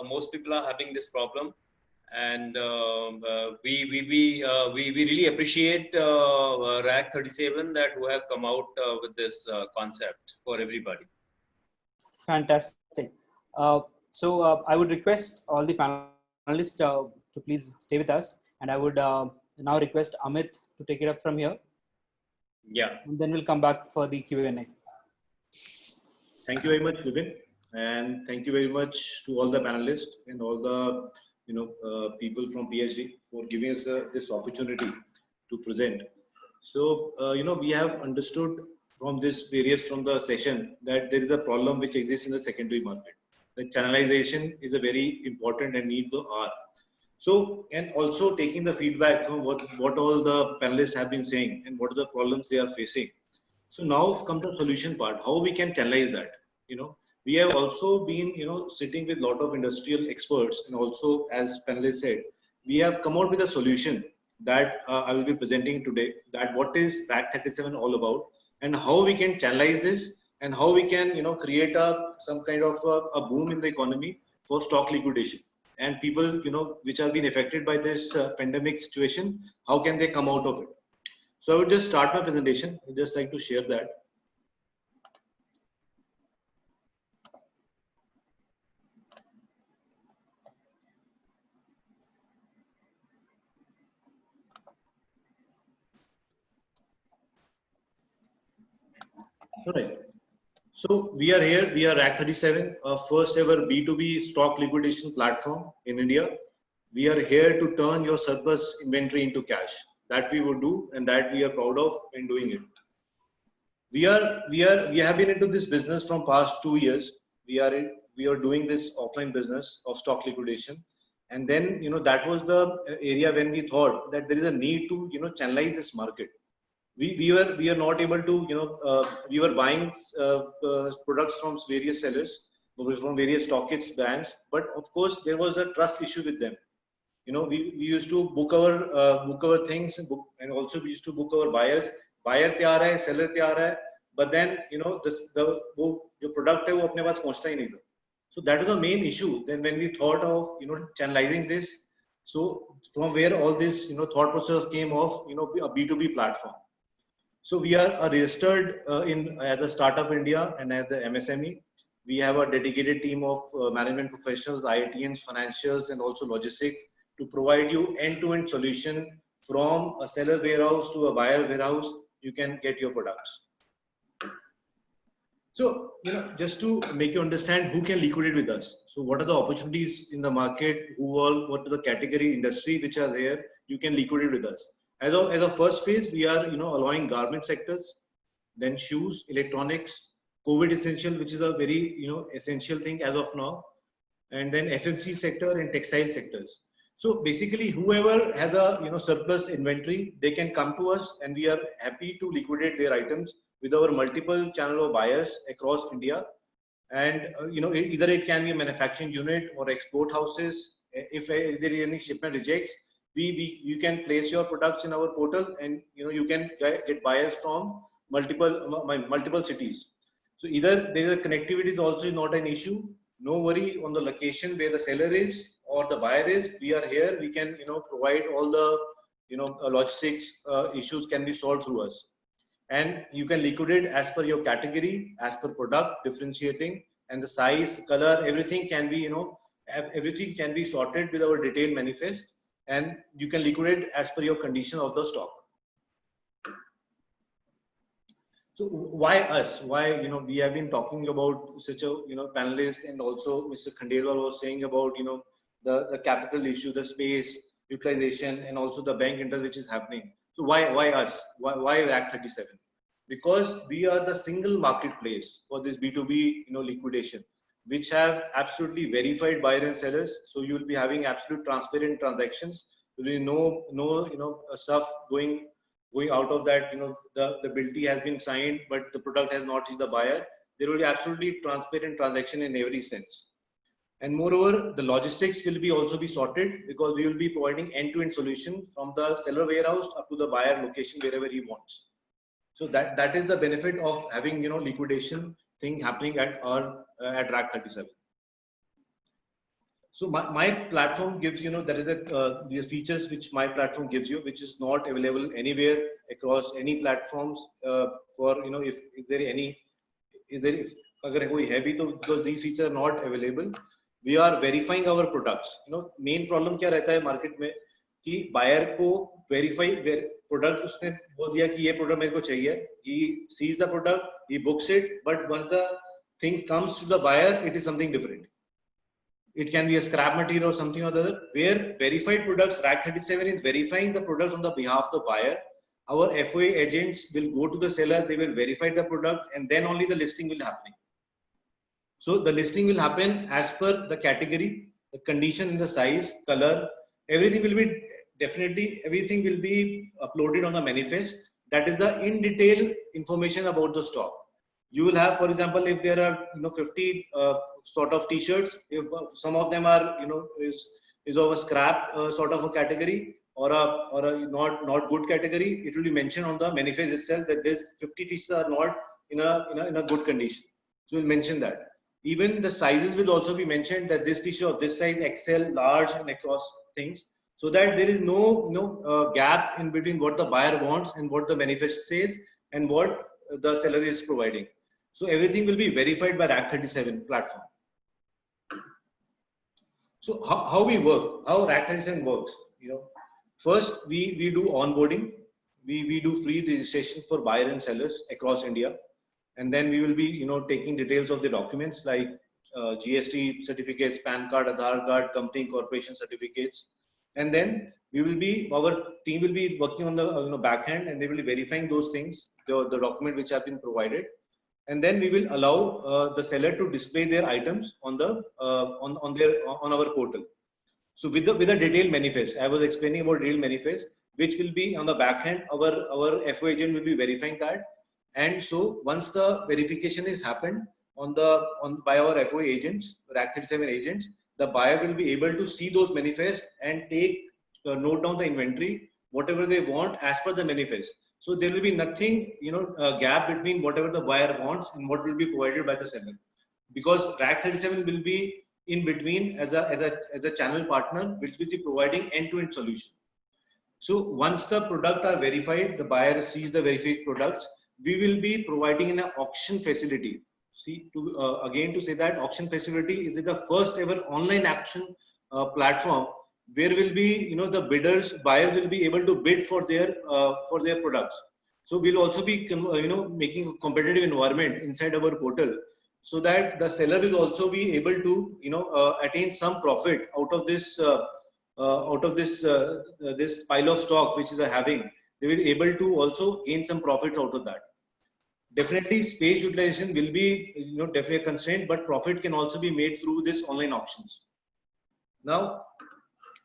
most people are having this problem. And we really appreciate RAC 37 that who have come out with this concept for everybody. Fantastic. So I would request all the panelists to please stay with us, and I would now request Amit to take it up from here. Yeah. And then we'll come back for the Q&A. Thank you very much, Vipin, and thank you very much to all the panelists and all the people from PhD for giving us this opportunity to present. So, we have understood from the session that there is a problem which exists in the secondary market. The channelization is a very important and need the hour. So, and also taking the feedback from what all the panelists have been saying and what are the problems they are facing. So now comes the solution part, how we can channelize that. We have also been, sitting with a lot of industrial experts, and also, as panelists said, we have come out with a solution that I will be presenting today, that what is RAC 37 all about, and how we can channelize this, and how we can, create some kind of a boom in the economy for stock liquidation. And people, which have been affected by this pandemic situation, how can they come out of it? So I would just start my presentation. I'd just like to share that. All right. So we are here. We are RAC 37, our first ever B2B stock liquidation platform in India. We are here to turn your surplus inventory into cash. That we would do, and that we are proud of in doing it. We have been into this business from past 2 years. We are doing this offline business of stock liquidation, and then that was the area when we thought that there is a need to channelize this market. We are not able to we were buying products from various sellers, from various stockists brands, but of course there was a trust issue with them. we used to book our things and also we used to book our buyers. Buyer तैयार है, seller तैयार है, but then वो जो product है वो अपने पास पहुंचता ही नहीं था. So that was the main issue. Then when we thought of channelizing this, so from where all this thought process came of a B2B platform. So we are registered as a startup India and as a MSME. We have a dedicated team of management professionals, IITians, financials, and also logistics to provide you end-to-end solution from a seller warehouse to a buyer warehouse. You can get your products. So, just to make you understand who can liquidate with us. So what are the opportunities in the market? What are the category industry which are there? You can liquidate with us. As a first phase, we are, allowing garment sectors, then shoes, electronics, COVID essential, which is a very, essential thing as of now, and then FMCG sector and textile sectors. So basically, whoever has a, surplus inventory, they can come to us and we are happy to liquidate their items with our multiple channel of buyers across India. And, either it can be a manufacturing unit or export houses. If there is any shipment rejects, you can place your products in our portal and, you can get buyers from multiple cities. So either there is a connectivity is also not an issue. No worry on the location where the seller is or the buyer is. We are here. We can, provide all the, logistics issues can be solved through us. And you can liquidate as per your category, as per product, differentiating, and the size, color, everything can be, everything can be sorted with our detailed manifest, and you can liquidate as per your condition of the stock. So why us? Why, we have been talking about such a, panelist, and also Mr. Khandelwal was saying about, the capital issue, the space utilization, and also the bank interest which is happening. So why us? Why Act 37? Because we are the single marketplace for this B2B, liquidation, which have absolutely verified buyer and sellers. So you will be having absolute transparent transactions. There will be no stuff going out of that. The bill has been signed, but the product has not reached the buyer. There will be absolutely transparent transaction in every sense. And moreover, the logistics will also be sorted because we will be providing end-to-end solution from the seller warehouse up to the buyer location wherever he wants. So that is the benefit of having liquidation thing happening at RAC 37. So my platform gives there is these features which my platform gives you, which is not available anywhere across any platforms. For if there any if agar koi hai bhi, because these features are not available. We are verifying our products. Main problem क्या रहता है market में कि buyer को verify product उसने बोल दिया कि ये product मेरे को चाहिए. He sees the product, he books it, but once the thing comes to the buyer, it is something different. It can be a scrap material or something or the other. Where verified products, RAC 37 is verifying the products on the behalf of the buyer. Our FOA agents will go to the seller, they will verify the product, and then only the listing will happen. So the listing will happen as per the category, the condition, the size, color, everything will be everything will be uploaded on the manifest. That is the in detail information about the stock. You will have, for example, if there are 50 sort of t-shirts, if some of them are is of a scrap sort of a category or a not good category, it will be mentioned on the manifest itself that this 50 t-shirts are not in a good condition. So we'll mention that. Even the sizes will also be mentioned that this t-shirt of this size, XL, large, and across things, so that there is no gap in between what the buyer wants and what the manifest says and what the seller is providing. So everything will be verified by RAC 37 platform. So how we work, how RAC 37 works, first we do onboarding, we do free registration for buyer and sellers across India. And then we will be, taking details of the documents like GST certificates, PAN card, Aadhaar card, company corporation certificates. And then our team will be working on the back end, and they will be verifying those things, the document which have been provided. And then we will allow the seller to display their items on our portal. So with a detailed manifest, I was explaining about detailed manifest, which will be on the back end. Our FO agent will be verifying that. And so once the verification is happened by our FOA agents, RAC 37 agents, the buyer will be able to see those manifests and take note down the inventory, whatever they want as per the manifest. So there will be nothing, gap between whatever the buyer wants and what will be provided by the seller, because Rack 37 will be in between as a channel partner, which will be providing end-to-end solution. So once the product are verified, the buyer sees the verified products, we will be providing an auction facility. See, again to say that auction facility is the first ever online auction platform where will be, the buyers will be able to bid for their products. So we'll also be, making a competitive environment inside our portal, so that the seller will also be able to, attain some profit out of this this pile of stock which is having. They will be able to also gain some profit out of that. Definitely space utilization will be, definitely a constraint, but profit can also be made through this online auctions. Now,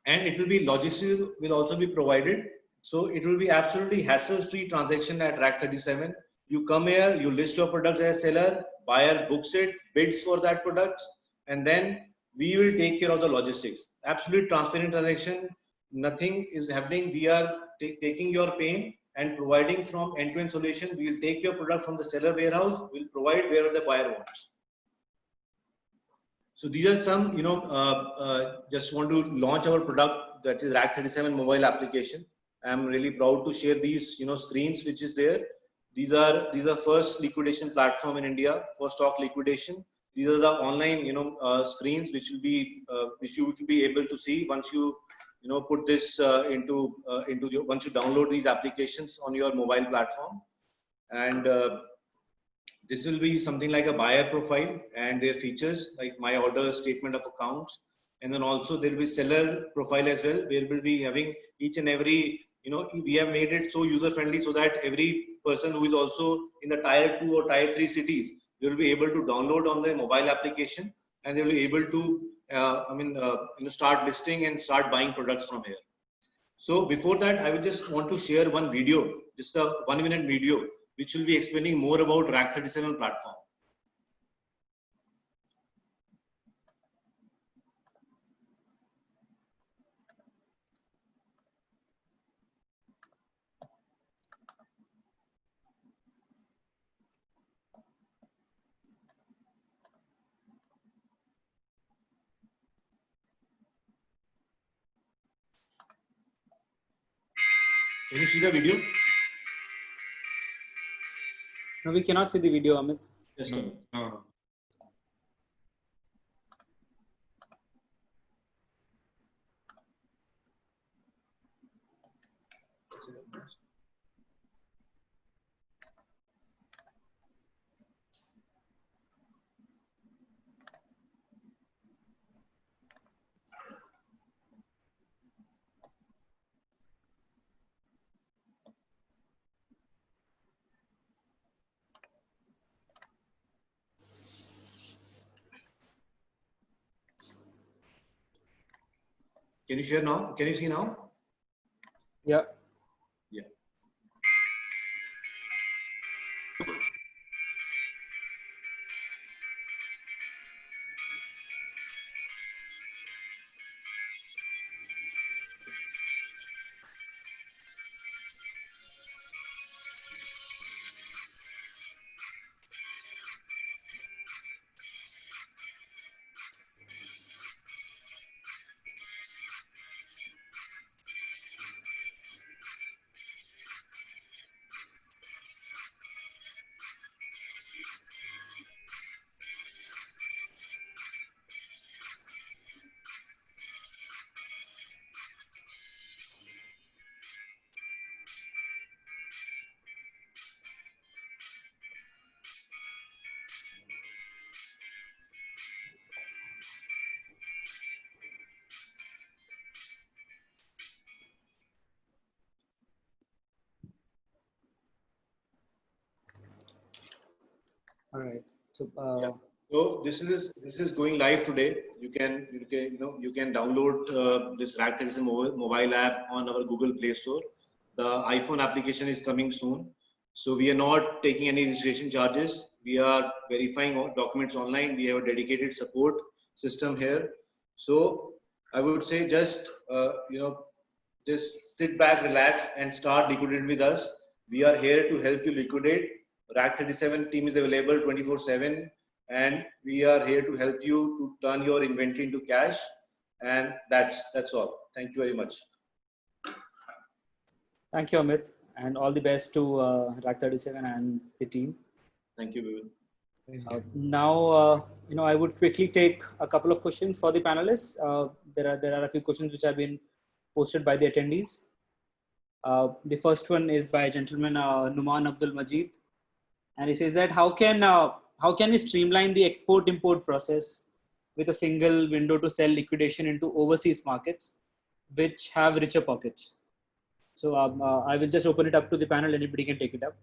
and it will be logistics will also be provided. So it will be absolutely hassle-free transaction at Rack 37. You come here, you list your product as a seller, buyer books it, bids for that product, and then we will take care of the logistics. Absolute transparent transaction, nothing is happening. We are taking your pain and providing from end-to-end solution. We will take your product from the seller warehouse, we'll provide wherever the buyer wants. So these are some, just want to launch our product, that is Rack 37 mobile application. I'm really proud to share these, screens which is there. These are first liquidation platform in India for stock liquidation. These are the online, screens which will be, which you will be able to see once you, put this once you download these applications on your mobile platform. And this will be something like a buyer profile and their features like my order, statement of accounts, and then also there will be seller profile as well. We will be having each and every, we have made it so user friendly so that every person who is also in the tier 2 or tier 3 cities, they will be able to download on the mobile application, and they will be able to, start listing and start buying products from here. So before that, I would just want to share one video, just a 1-minute video, which will be explaining more about Rack 37 platform. Can you see the video? No, we cannot see the video, Amit. Just a minute. No. Can you share now? Can you see now? Yeah. Yeah. All right. So, Yeah. So this is going live today. You can download this Rack 37 mobile app on our Google Play Store. The iPhone application is coming soon. So we are not taking any registration charges. We are verifying all documents online. We have a dedicated support system here. So I would say just just sit back, relax, and start liquidate with us. We are here to help you liquidate. Rack 37 team is available 24/7, and we are here to help you to turn your inventory into cash. And that's all. Thank you very much. Thank you, Amit, and all the best to Rack 37 and the team. Thank you, Vivek. Now, I would quickly take a couple of questions for the panelists. There are a few questions which have been posted by the attendees. The first one is by a gentleman, Numan Abdul Majid, and he says that how can we streamline the export-import process with a single window to sell liquidation into overseas markets, which have richer pockets? So I will just open it up to the panel. Anybody can take it up.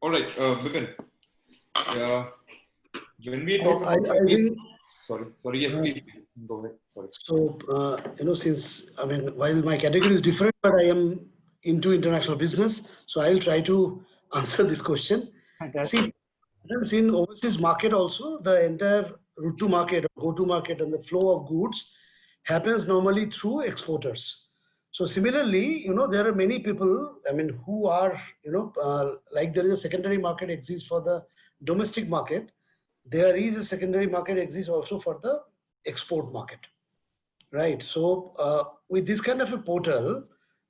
All right, Vipin. When we talk I about will, sorry, yes, please go ahead. Sorry. So, since, while my category is different, but I am into international business, so I'll try to answer this question. Fantastic. See, in overseas market also, the entire route to market, go to market, and the flow of goods happens normally through exporters. So similarly, there are many people, who are, like there is a secondary market exists for the domestic market. There is a secondary market exists also for the export market, right? So with this kind of a portal,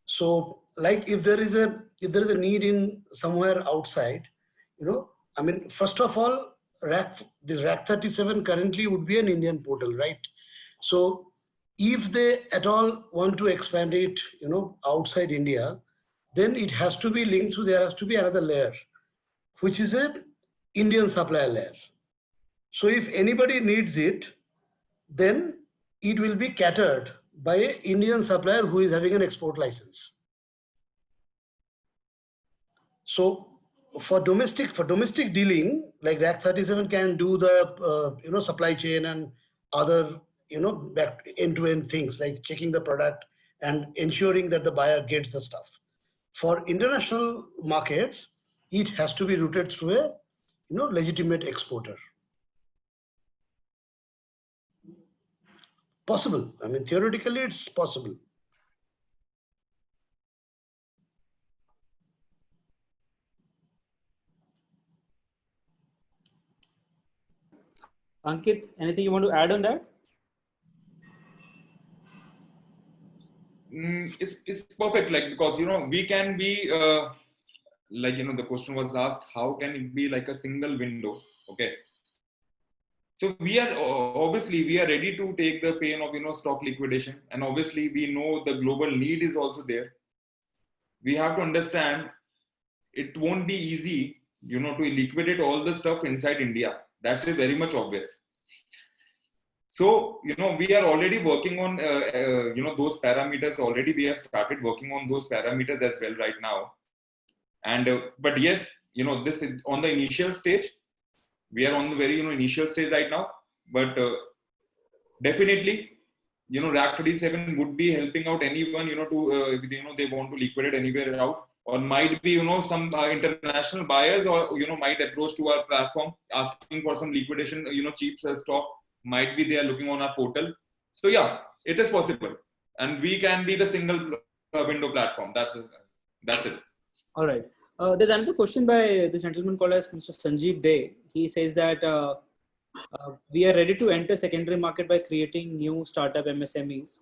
so like if there is a need in somewhere outside, first of all, this Rack 37 currently would be an Indian portal, right? So if they at all want to expand it, outside India, then it has to be linked to, there has to be another layer, which is a Indian supplier layer. So if anybody needs it, then it will be catered by an Indian supplier who is having an export license. So for domestic dealing, like Rack 37 can do the supply chain and other back end-to-end things like checking the product and ensuring that the buyer gets the stuff. For international markets, it has to be routed through a legitimate exporter. Possible. Theoretically, it's possible. Ankit, anything you want to add on that? It's perfect, because we can be the question was asked, how can it be like a single window? Okay, so we are ready to take the pain of stock liquidation, and obviously we know the global need is also there. We have to understand it won't be easy to liquidate all the stuff inside India. That is very much obvious. So, we are already working on, those parameters. Already we have started working on those parameters as well right now. And, but yes, this is on the initial stage. We are on the very, initial stage right now. But definitely, Rack 37 would be helping out anyone, to, if, they want to liquidate anywhere out. Or might be, some international buyers or, might approach to our platform asking for some liquidation, cheap stock. Might be they are looking on our portal. So yeah, it is possible, and we can be the single window platform. That's it. All right. There's another question by this gentleman called as Mr. Sanjeev Dey. He says that we are ready to enter secondary market by creating new startup MSMEs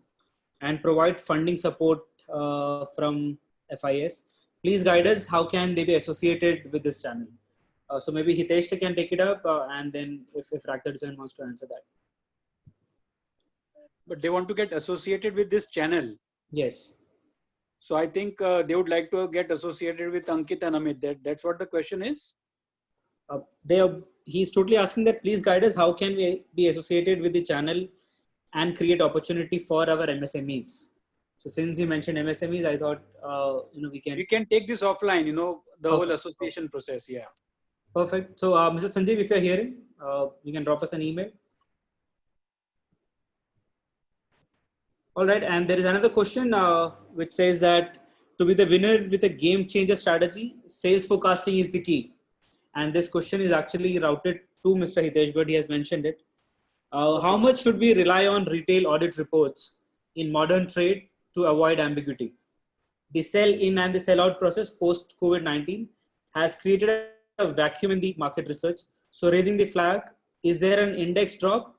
and provide funding support from FIS. Please guide us. How can they be associated with this channel? So maybe Hitesh can take it up, and then if Rack 37 wants to answer that. But they want to get associated with this channel. Yes. So I think they would like to get associated with Ankit and Amit. That's what the question is. He's totally asking that please guide us. How can we be associated with the channel and create opportunity for our MSMEs? So since you mentioned MSMEs, I thought we can take this offline. The whole association process. Yeah. Perfect. So, Mr. Sanjeev, if you're hearing, you can drop us an email. All right. And there is another question which says that to be the winner with a game changer strategy, sales forecasting is the key. And this question is actually routed to Mr. Hitesh, but he has mentioned it. How much should we rely on retail audit reports in modern trade to avoid ambiguity? The sell in and the sell out process post COVID-19 has created a vacuum in the market research. So raising the flag, is there an index drop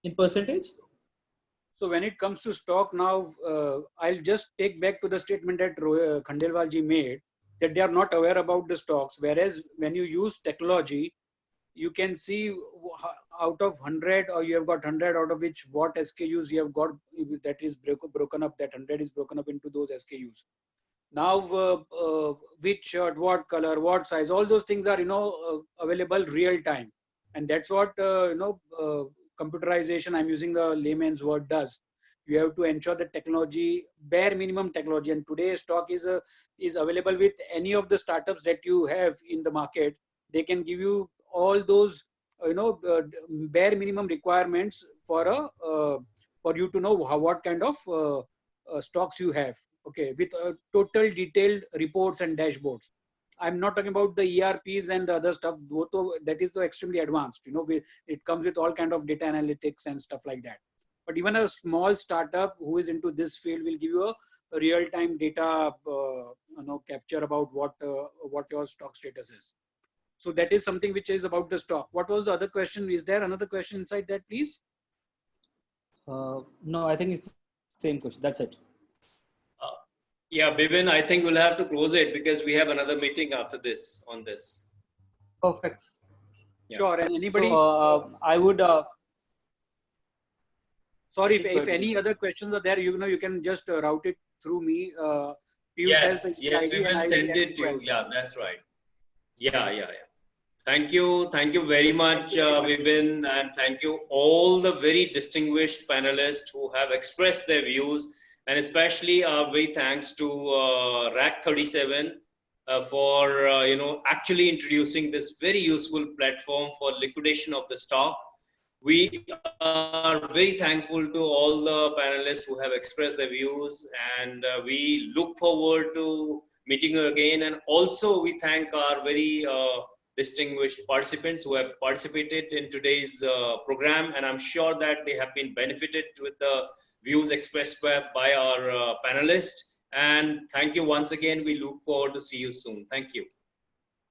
in percentage? So when it comes to stock now, I'll just take back to the statement that Khandelwal ji made, that they are not aware about the stocks. Whereas when you use technology, you can see out of 100, or you have got 100 out of which what SKUs you have got, that is broken up, that 100 is broken up into those SKUs. Now, which shirt, what color, what size, all those things are, available real time. And that's what, computerization, I'm using the layman's word, does. You have to ensure that technology, bare minimum technology, and today stock is available with any of the startups that you have in the market. They can give you all those, bare minimum requirements for you to know what kind of stocks you have. Okay, with total detailed reports and dashboards. I'm not talking about the ERPs and the other stuff. That is extremely advanced. It comes with all kind of data analytics and stuff like that. But even a small startup who is into this field will give you a real-time data, capture about what your stock status is. So that is something which is about the stock. What was the other question? Is there another question inside that, please? No, I think it's the same question. That's it. Yeah, Bivin, I think we'll have to close it because we have another meeting after this on this. Perfect. Yeah. Sure. And anybody? So, I would. Sorry, if any other questions are there, you can just route it through me. Yes, we will send it to you. Yeah, that's right. Yeah. Thank you very much, Vibin, and thank you all the very distinguished panelists who have expressed their views. And especially very thanks to Rack 37 for actually introducing this very useful platform for liquidation of the stock. We are very thankful to all the panelists who have expressed their views, and we look forward to meeting you again. And also we thank our very distinguished participants who have participated in today's program, and I'm sure that they have been benefited with the views expressed by our panelists. And thank you once again. We look forward to see you soon. Thank you.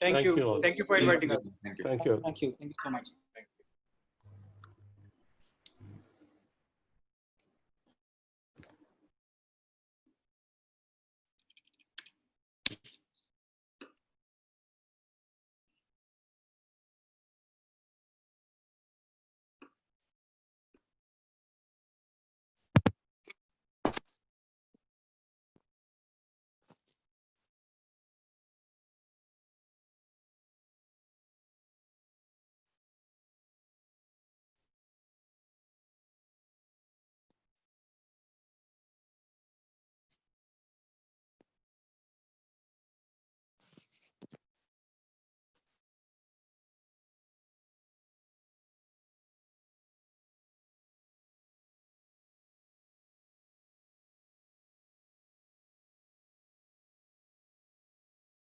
Thank you. Thank you for inviting us. Thank you. Thank you so much.